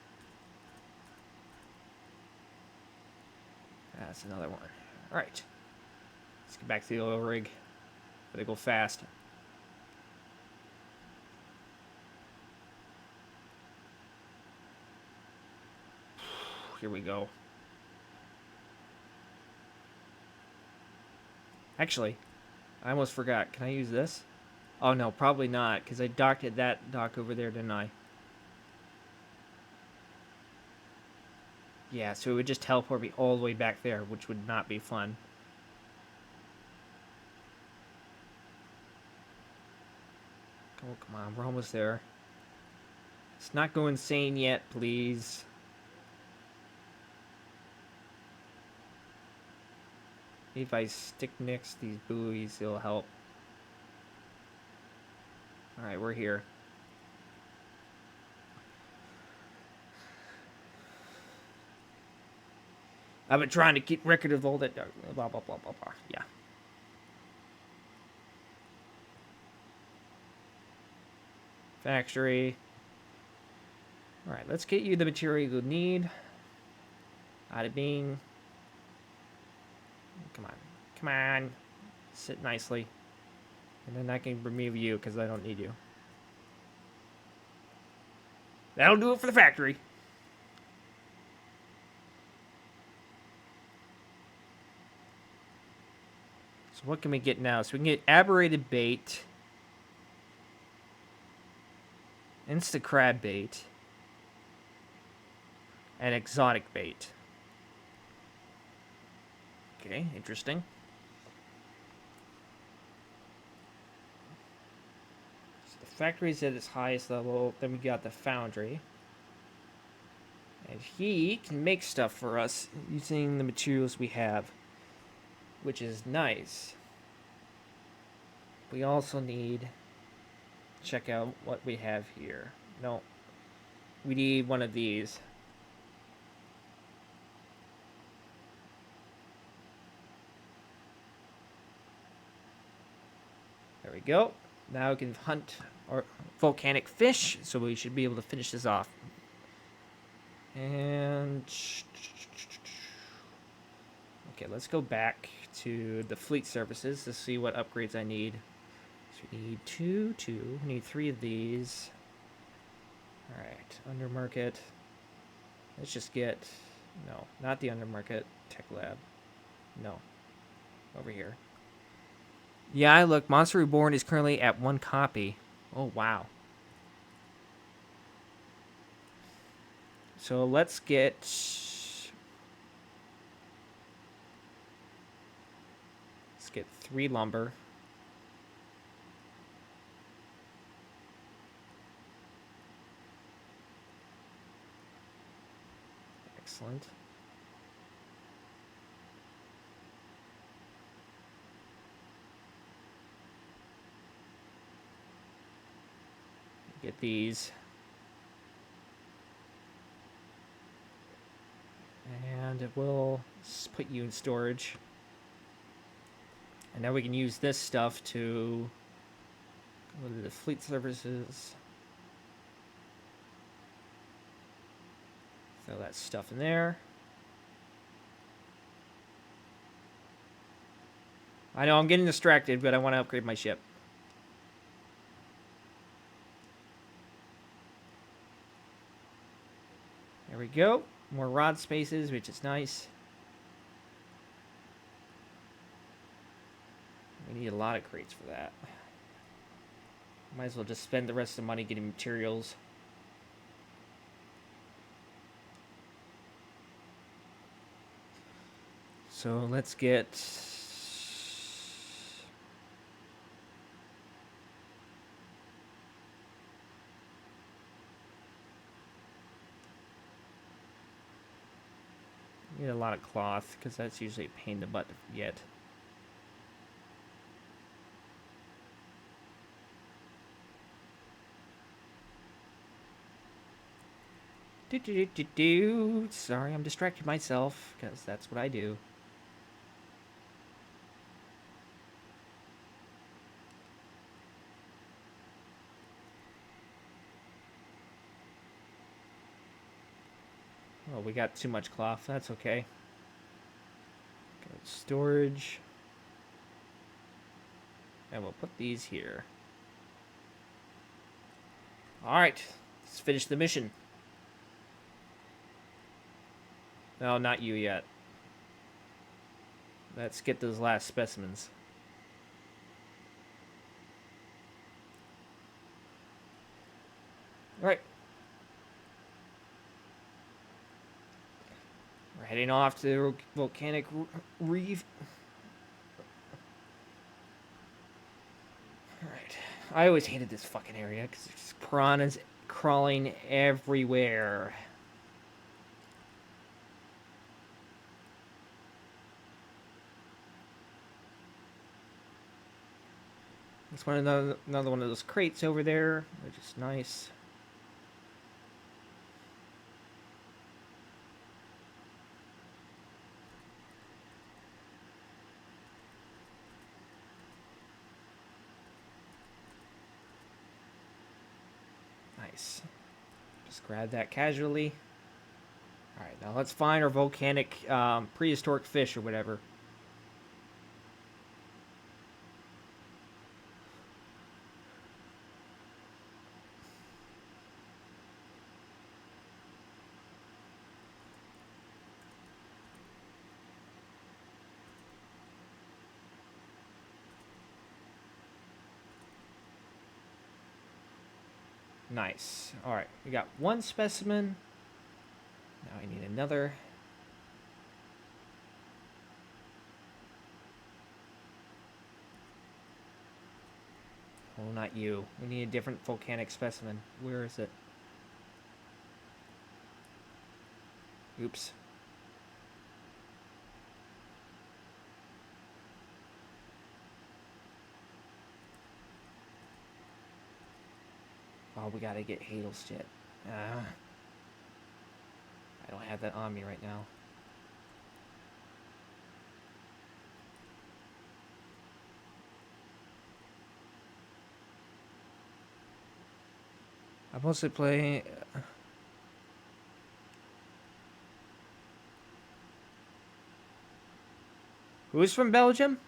That's another one. Alright. Let's get back to the oil rig. Gotta go fast. Here we go. Actually, I almost forgot. Can I use this? Oh, no, probably not, because I docked at that dock over there, didn't I? Yeah, so it would just teleport me all the way back there, which would not be fun. Oh, come on, we're almost there. Let's not go insane yet, please. If I stick next to these buoys, it'll help. Alright, we're here. I've been trying to keep record of all that. Blah, blah, blah, blah, blah. Yeah. Factory. Alright, let's get you the material you need. Ada bean. Come on. Come on. Sit nicely. And then I can remove you because I don't need you. That'll do it for the factory. So what can we get now? So we can get aberrated bait. Insta crab bait. And exotic bait. Okay, interesting. So the factory's at its highest level. Then we got the foundry. And he can make stuff for us using the materials we have, which is nice. We also need to check out what we have here. No, we need one of these. There we go. Now we can hunt our volcanic fish, so we should be able to finish this off. And okay, let's go back to the fleet services to see what upgrades I need. So we need two. We need 3 of these. Alright, undermarket. Let's just get... No, not the undermarket. Tech lab. No. Over here. Yeah, look, Monster Reborn is currently at 1 copy. Oh, wow. So let's get... Let's get 3 lumber. Excellent. Get these. And it will put you in storage. And now we can use this stuff to go to the fleet services. Throw that stuff in there. I know I'm getting distracted, but I want to upgrade my ship. There we go. More rod spaces, which is nice. We need a lot of crates for that. Might as well just spend the rest of the money getting materials. So let's get... Need a lot of cloth, because that's usually a pain in the butt to get. Sorry, I'm distracting myself, because that's what I do. Oh, we got too much cloth. That's okay. Go to storage. And we'll put these here. Alright, let's finish the mission. No, not you yet. Let's get those last specimens. Alright. We're heading off to the volcanic reef. Alright. I always hated this fucking area because there's piranhas crawling everywhere. There's another one of those crates over there, which is nice. Nice. Just grab that casually. Alright, now let's find our volcanic prehistoric fish or whatever. Nice. Alright, we got one specimen. Now I need another. Oh, not you. We need a different volcanic specimen. Where is it? Oops. Oh, we gotta get Hadel's shit. I don't have that on me right now. I mostly play... Who's from Belgium?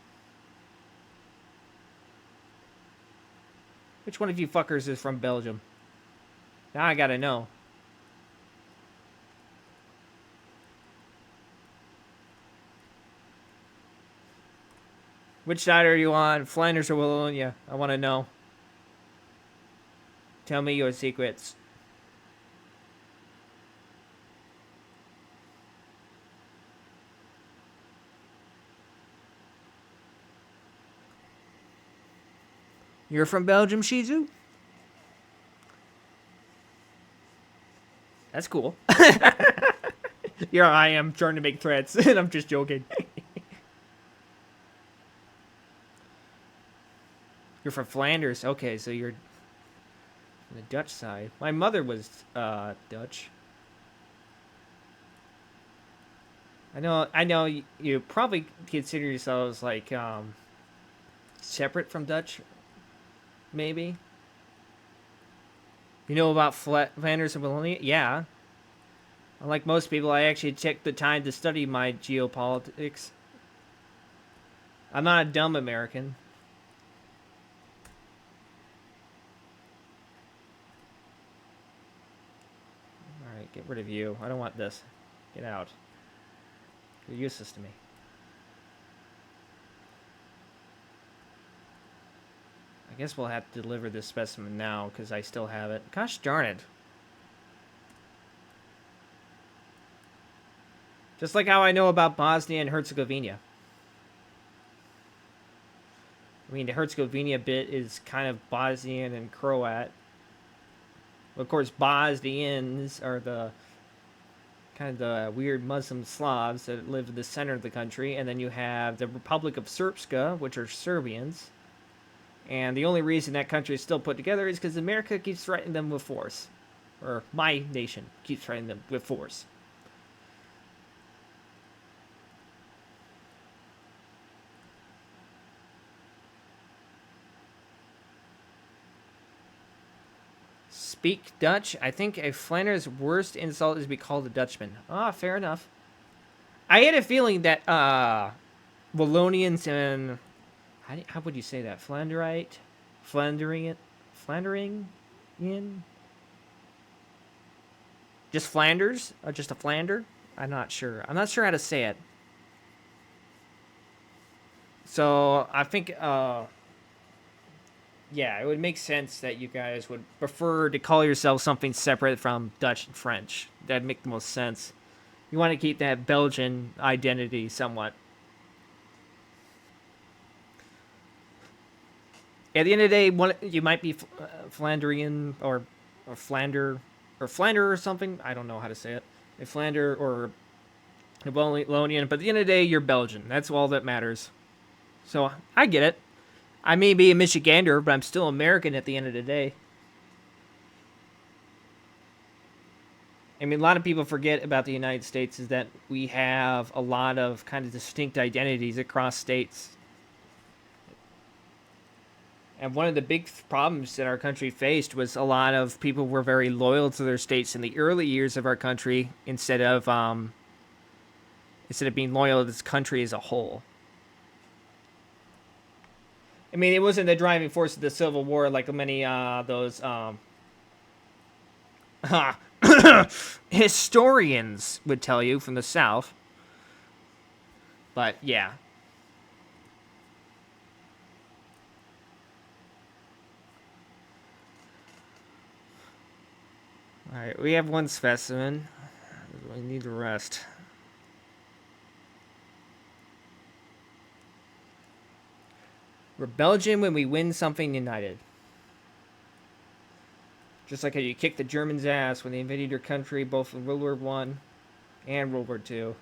Which one of you fuckers is from Belgium? Now I gotta know. Which side are you on? Flanders or Wallonia? I want to know. Tell me your secrets. You're from Belgium, Shizu? That's cool. Here I am trying to make threats, and I'm just joking. You're from Flanders. Okay, so you're on the Dutch side. My mother was Dutch. I know you probably consider yourselves like separate from Dutch, maybe. You know about Flanders and Wallonia? Yeah. Unlike most people, I actually took the time to study my geopolitics. I'm not a dumb American. Alright, get rid of you. I don't want this. Get out. You're useless to me. guess we'll have to deliver this specimen now because I still have it. Gosh darn it. Just like how I know about Bosnia and Herzegovina. I mean, the Herzegovina bit is kind of Bosnian and Croat. Of course, Bosnians are the kind of the weird Muslim Slavs that live in the center of the country, and then you have the Republic of Srpska, which are Serbians. And the only reason that country is still put together is because America keeps threatening them with force. Or my nation keeps threatening them with force. Speak Dutch? I think a Flanders' worst insult is to be called a Dutchman. Ah, fair enough. I had a feeling that Wallonians and how would you say that? Flanderian, just Flanders, or just a Flander? I'm not sure. I'm not sure how to say it. So I think, yeah, it would make sense that you guys would prefer to call yourself something separate from Dutch and French. That'd make the most sense. You want to keep that Belgian identity somewhat. At the end of the day, you might be Flandrian or Flander or something. I don't know how to say it. A Flander or a Wallonian, but at the end of the day, you're Belgian. That's all that matters. So I get it. I may be a Michigander, but I'm still American at the end of the day. I mean, a lot of people forget about the United States is that we have a lot of kind of distinct identities across states. And one of the big problems that our country faced was a lot of people were very loyal to their states in the early years of our country instead of being loyal to this country as a whole. I mean, it wasn't the driving force of the Civil War like many those historians would tell you from the South. But yeah. Alright, we have one specimen. We need the rest. We're Belgian when we win something united. Just like how you kicked the Germans' ass when they invaded your country, both in World War One and World War Two.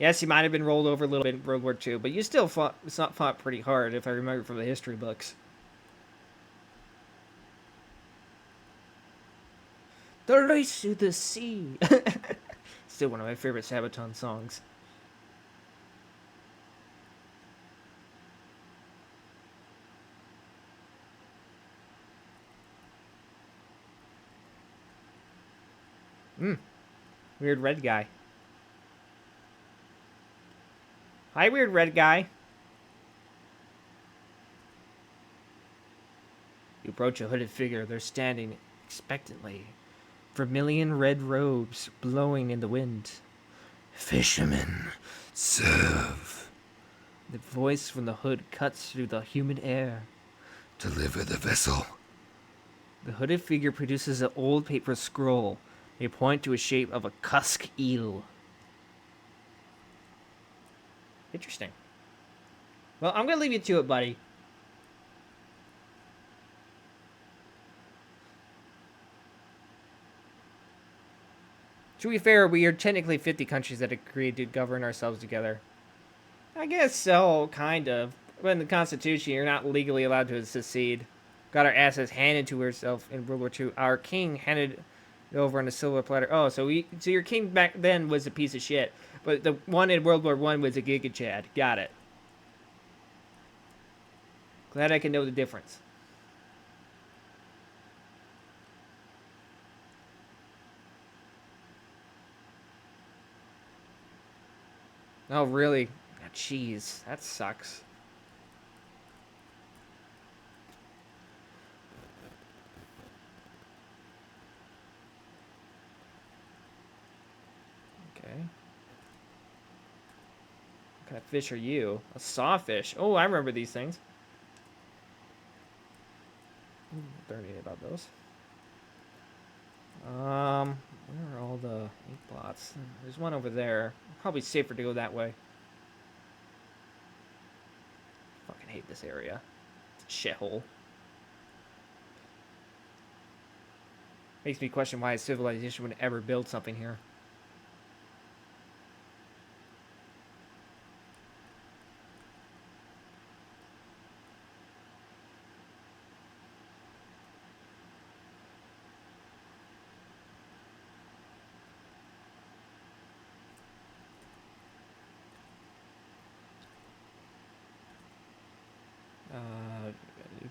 Yes, you might have been rolled over a little bit in World War Two, but you still fought pretty hard, if I remember from the history books. The race to the sea. Still one of my favorite Sabaton songs. Weird red guy. Hi, weird red guy. You approach a hooded figure. They're standing expectantly. Vermilion red robes blowing in the wind. Fishermen, serve. The voice from the hood cuts through the humid air. Deliver the vessel. The hooded figure produces an old paper scroll. They point to a shape of a cusk eel. Interesting. Well, I'm going to leave you to it, buddy. To be fair, we are technically 50 countries that agreed to govern ourselves together. I guess so, kind of. But in the Constitution, you're not legally allowed to secede. Got our assets handed to ourselves in World War II. Our king handed it over on a silver platter. Oh, so your king back then was a piece of shit, but the one in World War One was a giga chad. Got it. Glad I can know the difference. Oh, really? Jeez, that sucks. Okay. What kind of fish are you? A sawfish. Oh, I remember these things. Don't need about those. Where are all the ink blots? There's one over there. Probably safer to go that way. Fucking hate this area. It's a shithole. Makes me question why a civilization would ever build something here.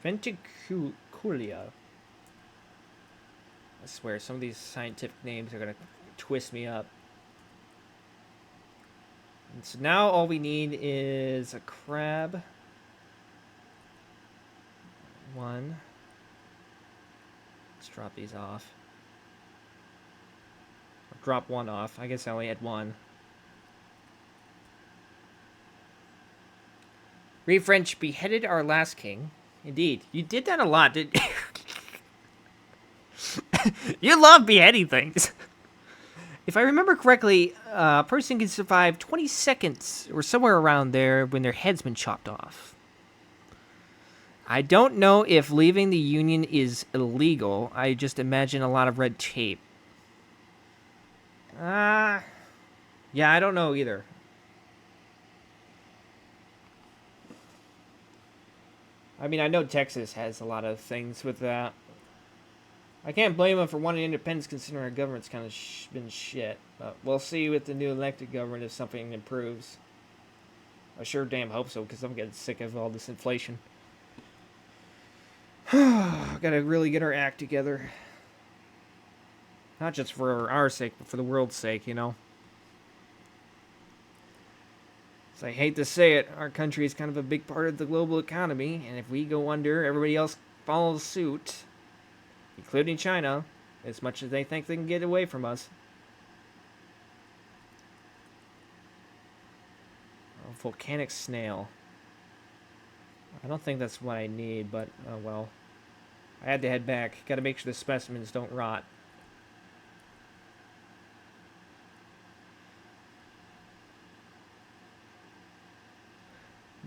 Venticulia. I swear, some of these scientific names are gonna twist me up. And so now all we need is a crab. One. Let's drop these off. Or drop one off. I guess I only had one. We French beheaded our last king. Indeed. You did that a lot, didn't you? You love beheading things. If I remember correctly, a person can survive 20 seconds or somewhere around there when their head's been chopped off. I don't know if leaving the Union is illegal. I just imagine a lot of red tape. Yeah, I don't know either. I mean, I know Texas has a lot of things with that. I can't blame them for wanting independence considering our government's kind of been shit. But we'll see with the new elected government if something improves. I sure damn hope so, because I'm getting sick of all this inflation. Gotta really get our act together. Not just for our sake, but for the world's sake, you know? So I hate to say it, our country is kind of a big part of the global economy, and if we go under, everybody else follows suit, including China, as much as they think they can get away from us. Oh, volcanic snail. I don't think that's what I need, but oh well. I had to head back. Gotta make sure the specimens don't rot.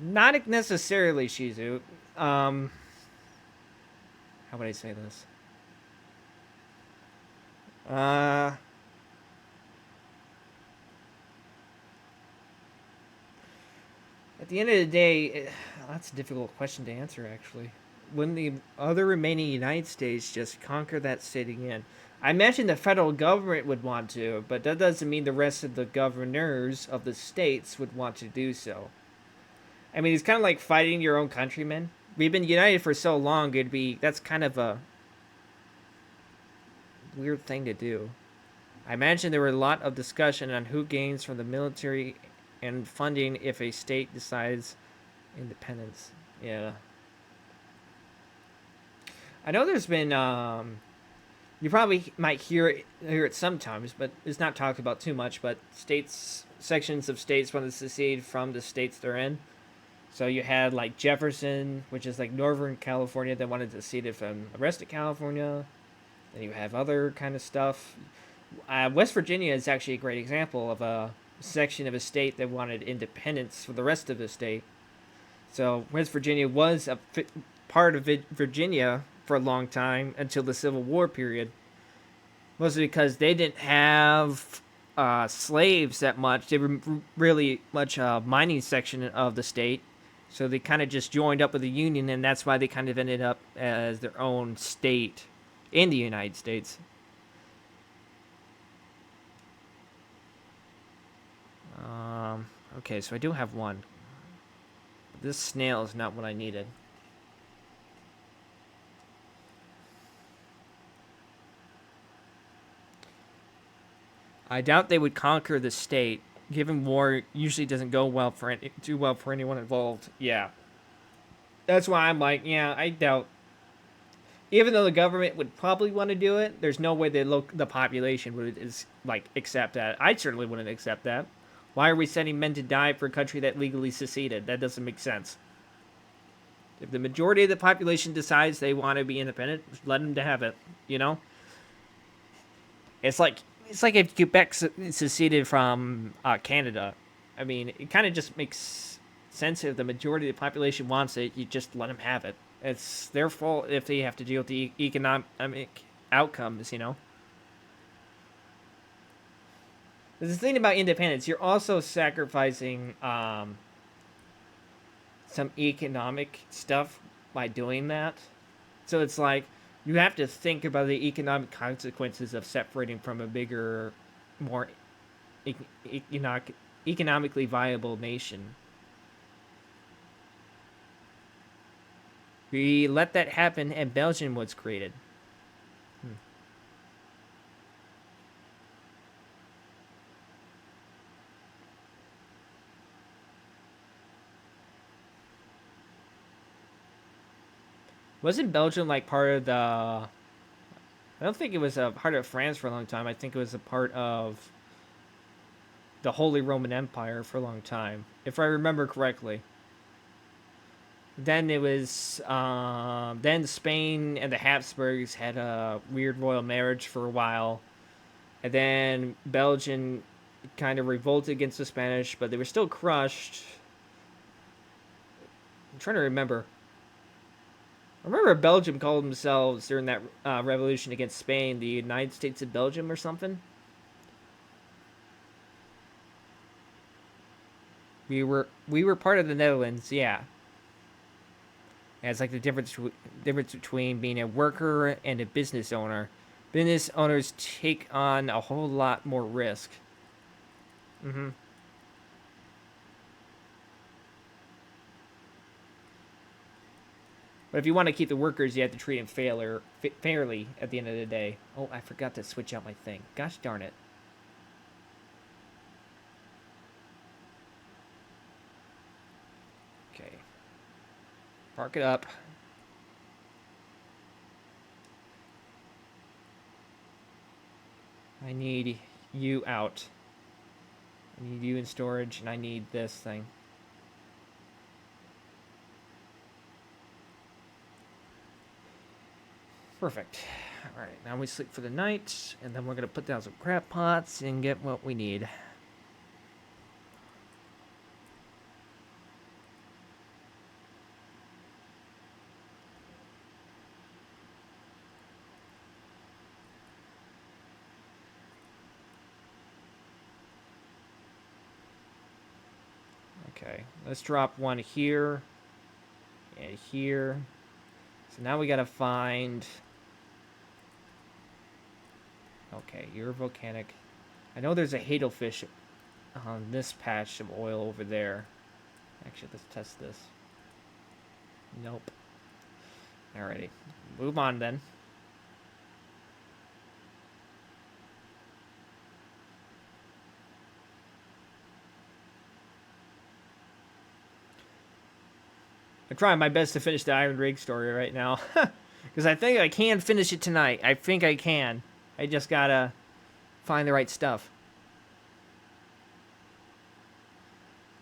Not necessarily, Shizu. How would I say this? At the end of the day, that's a difficult question to answer, actually. When the other remaining United States just conquer that state again? I imagine the federal government would want to, but that doesn't mean the rest of the governors of the states would want to do so. I mean, it's kind of like fighting your own countrymen. We've been united for so long, that's kind of a weird thing to do. I imagine there were a lot of discussion on who gains from the military and funding if a state decides independence. Yeah. I know there's been, you probably might hear it sometimes, but it's not talked about too much, but sections of states want to secede from the states they're in. So you had like Jefferson, which is like Northern California, that wanted to secede from the rest of California. Then you have other kind of stuff. West Virginia is actually a great example of a section of a state that wanted independence for the rest of the state. So West Virginia was a part of Virginia for a long time until the Civil War period. Mostly because they didn't have slaves that much. They were really much a mining section of the state. So they kind of just joined up with the Union, and that's why they kind of ended up as their own state in the United States. Okay, so I do have one. This snail is not what I needed. I doubt they would conquer the state, given war usually doesn't go too well for anyone involved. Yeah. That's why I'm like, yeah, I doubt. Even though the government would probably want to do it, there's no way the population would accept that. I certainly wouldn't accept that. Why are we sending men to die for a country that legally seceded? That doesn't make sense. If the majority of the population decides they want to be independent, let them to have it. You know, it's like if Quebec seceded from Canada. I mean, it kind of just makes sense. If the majority of the population wants it, you just let them have it. It's their fault if they have to deal with the economic outcomes. You know. The thing about independence, you're also sacrificing some economic stuff by doing that. So it's like you have to think about the economic consequences of separating from a bigger, more economically viable nation. We let that happen, and Belgium was created. Wasn't Belgium like part of the? I don't think it was a part of France for a long time. I think it was a part of the Holy Roman Empire for a long time, if I remember correctly. Then it was then Spain and the Habsburgs had a weird royal marriage for a while, and then Belgium kind of revolted against the Spanish, but they were still crushed. I'm trying to remember. I remember Belgium called themselves during that revolution against Spain the United States of Belgium or something. We were part of the Netherlands, yeah. And it's like the difference between being a worker and a business owner. Business owners take on a whole lot more risk. Mm-hmm. But if you want to keep the workers, you have to treat them fairly at the end of the day. Oh, I forgot to switch out my thing. Gosh darn it. Okay. Park it up. I need you out. I need you in storage, and I need this thing. Perfect. Alright, now we sleep for the night, and then we're going to put down some crab pots and get what we need. Okay, let's drop one here and here. So now we gotta find. Okay, you're volcanic. I know there's a hadelfish on this patch of oil over there. Actually, let's test this. Nope. Alrighty, move on then. I'm trying my best to finish the Iron Rig story right now. Because I think I can finish it tonight. I think I can. I just gotta find the right stuff.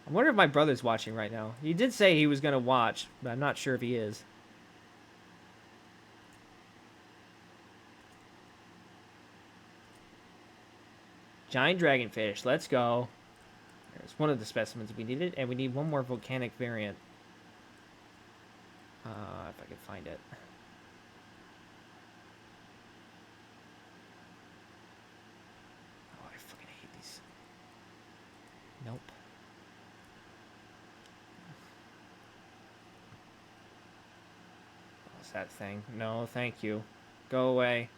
I wonder if my brother's watching right now. He did say he was gonna watch, but I'm not sure if he is. Giant dragonfish. Let's go. There's one of the specimens we needed, and we need one more volcanic variant. If I can find it. Oh, I fucking hate these. Nope. What's that thing? No, thank you. Go away.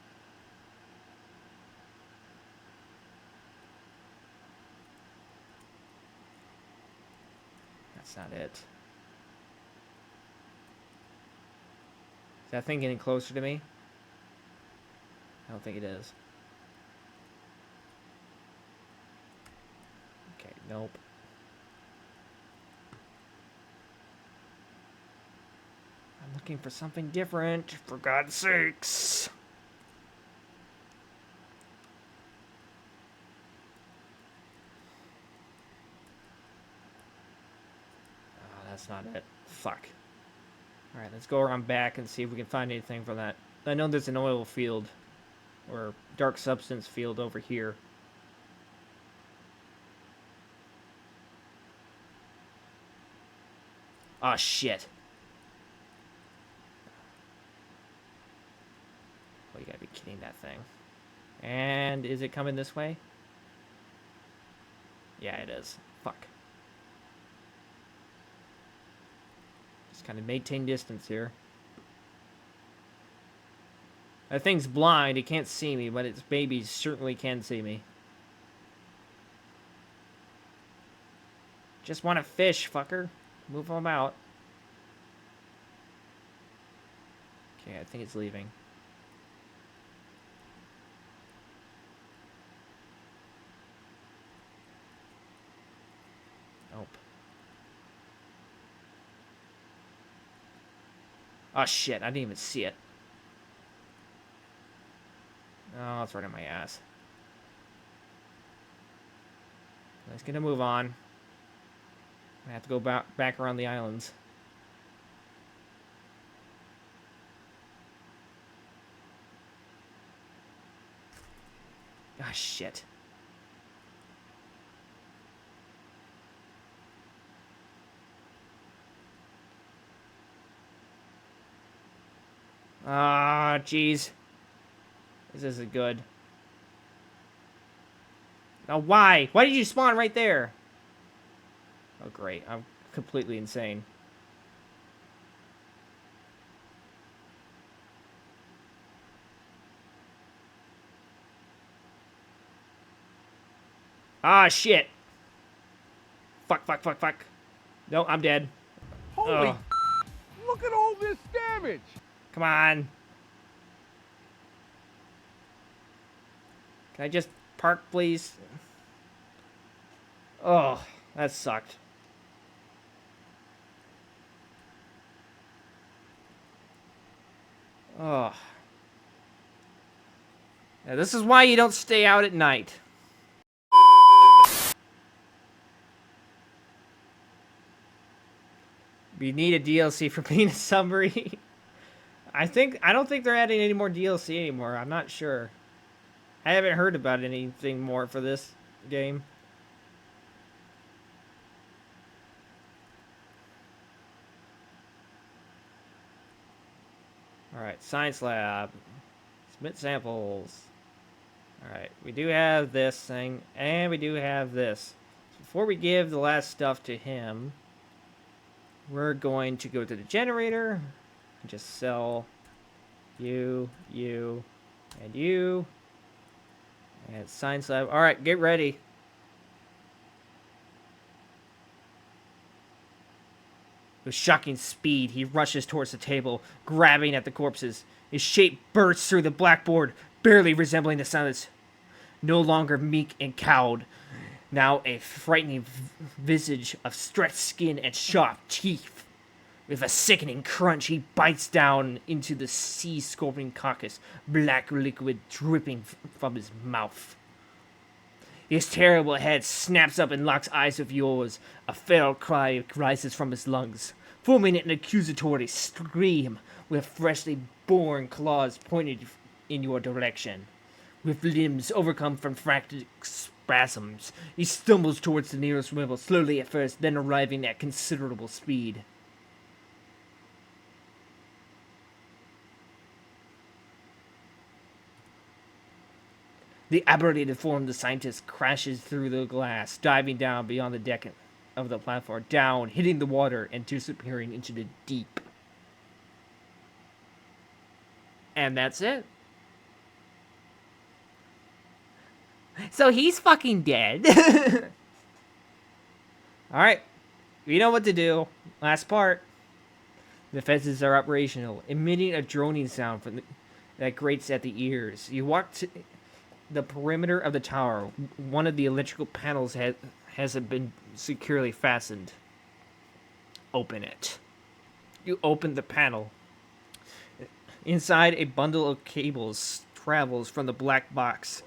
That's not it. Is that thing getting closer to me? I don't think it is. Okay, nope. I'm looking for something different, for God's sakes. Oh, that's not it. Fuck. Alright, let's go around back and see if we can find anything from that. I know there's an oil field, or dark substance field over here. Oh, shit. Oh, you gotta be kidding that thing. And is it coming this way? Yeah, it is. Fuck. Just kind of maintain distance here. That thing's blind. It can't see me, but its babies certainly can see me. Just want to fish, fucker. Move them out. Okay, I think it's leaving. Nope. Oh, shit. I didn't even see it. Oh, it's right in my ass. Let's get a move on. I have to go back around the islands. Ah, shit. Ah, jeez. This isn't good. Now, why? Why did you spawn right there? Oh, great. I'm completely insane. Ah, shit. Fuck, fuck, fuck, fuck. No, I'm dead. Holy! Ugh. Look at all this damage! Come on. Can I just park, please? Oh, that sucked. Oh. Yeah, this is why you don't stay out at night. We need a DLC for being a submarine. I don't think they're adding any more DLC anymore. I'm not sure. I haven't heard about anything more for this game. Alright, science lab. Submit samples. Alright, we do have this thing, and we do have this. Before we give the last stuff to him, we're going to go to the generator and just sell you, and you. And science lab. Alright, get ready. With shocking speed, he rushes towards the table, grabbing at the corpses. His shape bursts through the blackboard, barely resembling the silence. No longer meek and cowed, now a frightening visage of stretched skin and sharp teeth. With a sickening crunch, he bites down into the sea-scorpion carcass, black liquid dripping from his mouth. His terrible head snaps up and locks eyes with yours. A feral cry rises from his lungs, forming an accusatory scream with freshly born claws pointed in your direction. With limbs overcome from frantic spasms, he stumbles towards the nearest river, slowly at first, then arriving at considerable speed. The aberrated form of the scientist crashes through the glass, diving down beyond the deck of the platform, down, hitting the water, and disappearing into the deep. And that's it. So he's fucking dead. Alright. You know what to do. Last part. The fences are operational, emitting a droning sound that grates at the ears. You walk to the perimeter of the tower. One of the electrical panels hasn't been securely fastened. Open it. You open the panel. Inside, a bundle of cables travels from the black box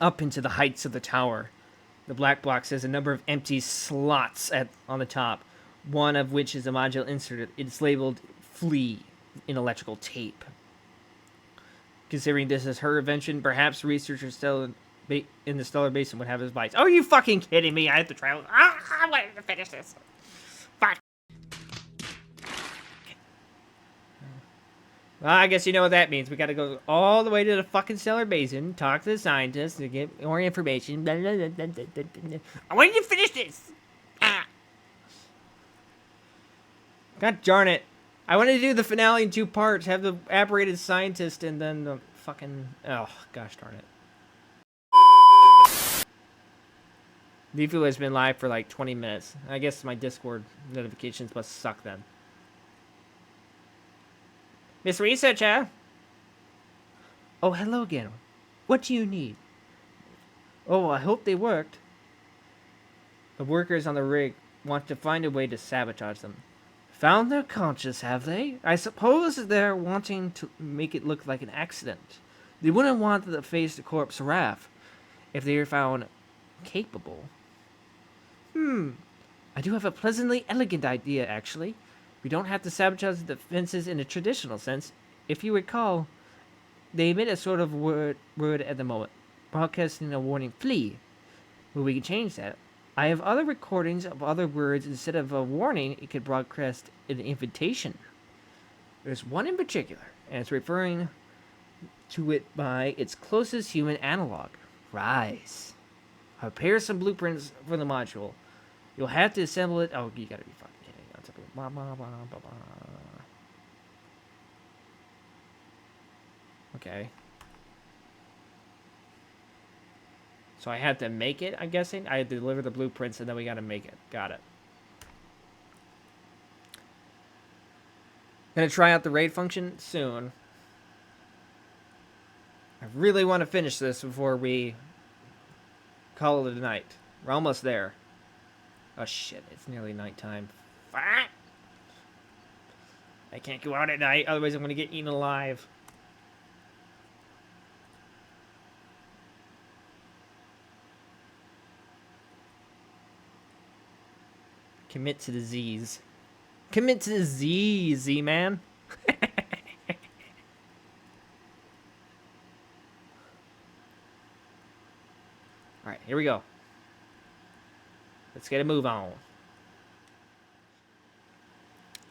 up into the heights of the tower. The black box has a number of empty slots on the top. one of which is a module inserted. It's labeled "Flee" in electrical tape. Considering this is her invention, perhaps researchers still in the stellar basin would have his bites. Oh, are you fucking kidding me? I have to try. I wanted to finish this. Fuck. Well, I guess you know what that means. We gotta go all the way to the fucking stellar basin, talk to the scientists to get more information. I wanted to finish this. God darn it. I wanted to do the finale in 2 parts, have the apparated scientist, and then the fucking... Oh, gosh darn it. Leafoo has been live for like 20 minutes. I guess my Discord notifications must suck then. Miss Researcher! Oh, hello again. What do you need? Oh, I hope they worked. The workers on the rig want to find a way to sabotage them. Found their conscience, have they? I suppose they're wanting to make it look like an accident. They wouldn't want to face the corpse Raph if they were found capable. I do have a pleasantly elegant idea, actually. We don't have to sabotage the defenses in a traditional sense. If you recall, they emit a sort of word at the moment, broadcasting a warning, flee. Well, we can change that. I have other recordings of other words. Instead of a warning, it could broadcast an invitation. There's one in particular, and it's referring to it by its closest human analog, rise. I'll prepare some blueprints for the module. You'll have to assemble it. Oh, you gotta be fucking kidding. Okay. So I had to make it, I'm guessing? I had to deliver the blueprints, and then we gotta make it. Got it. Gonna try out the raid function soon. I really want to finish this before we call it a night. We're almost there. Oh shit, it's nearly nighttime. Fuck! I can't go out at night, otherwise I'm gonna get eaten alive. Commit to the Z's. Commit to the Z, Z-Man. Alright, here we go. Let's get a move on.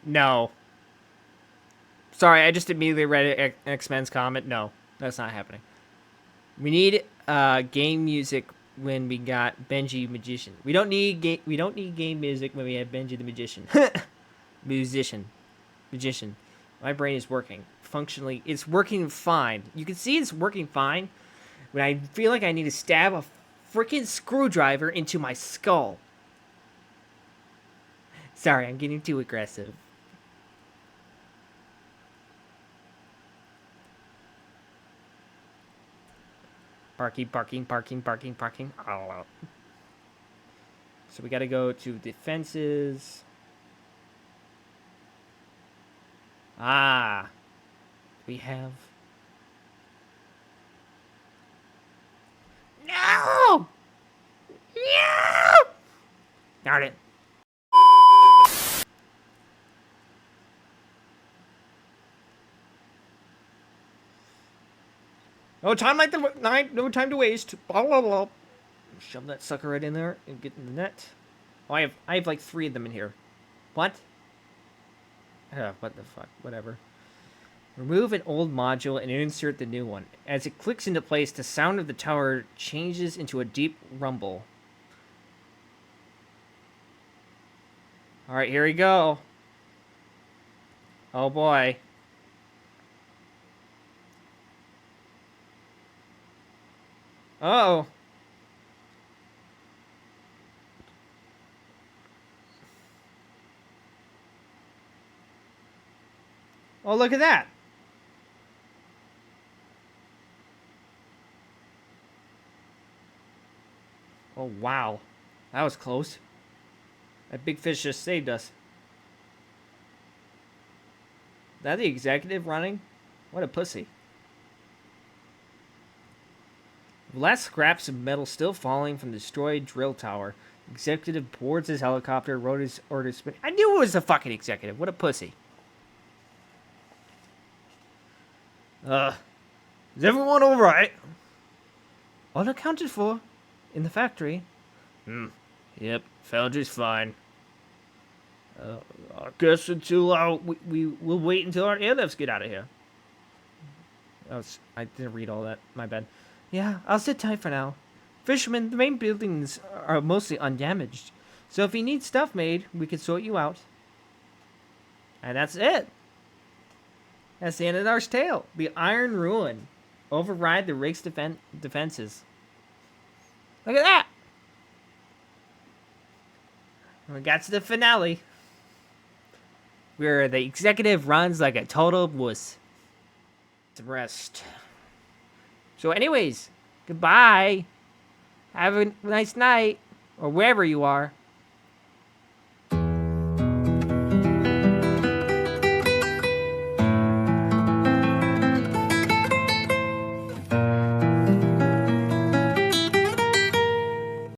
No. Sorry, I just immediately read X-Men's comment. No, that's not happening. We need game music when we got Benjy Magician. We don't need game music when we have Benjy the Magician. Magician. My brain is working. Functionally, it's working fine. You can see it's working fine when I feel like I need to stab a freaking screwdriver into my skull. Sorry, I'm getting too aggressive. Parking. Oh. So we gotta go to defenses. Ah. We have... No! No! Darn it. No time no time to waste. Blah, blah, blah. Shove that sucker right in there and get in the net. Oh, I have like 3 of them in here. What? What the fuck? Whatever. Remove an old module and insert the new one. As it clicks into place, the sound of the tower changes into a deep rumble. Alright, here we go. Oh boy. Uh-oh. Oh, look at that. Oh, wow. That was close. That big fish just saved us. Is that the executive running? What a pussy. The last scraps of metal still falling from the destroyed drill tower. Executive boards his helicopter, wrote his orders. I knew it was a fucking executive. What a pussy. Is everyone alright? All accounted for. In the factory. Yep, foundry's fine. I guess until we'll wait until our airlifts get out of here. I didn't read all that. My bad. Yeah, I'll sit tight for now. Fisherman, the main buildings are mostly undamaged. So if you need stuff made, we can sort you out. And that's it. That's the end of our tale. The Iron Ruin. Override the Rake's defenses. Look at that! We got to the finale. Where the executive runs like a total wuss. Some rest. So anyways, goodbye. Have a nice night. Or wherever you are.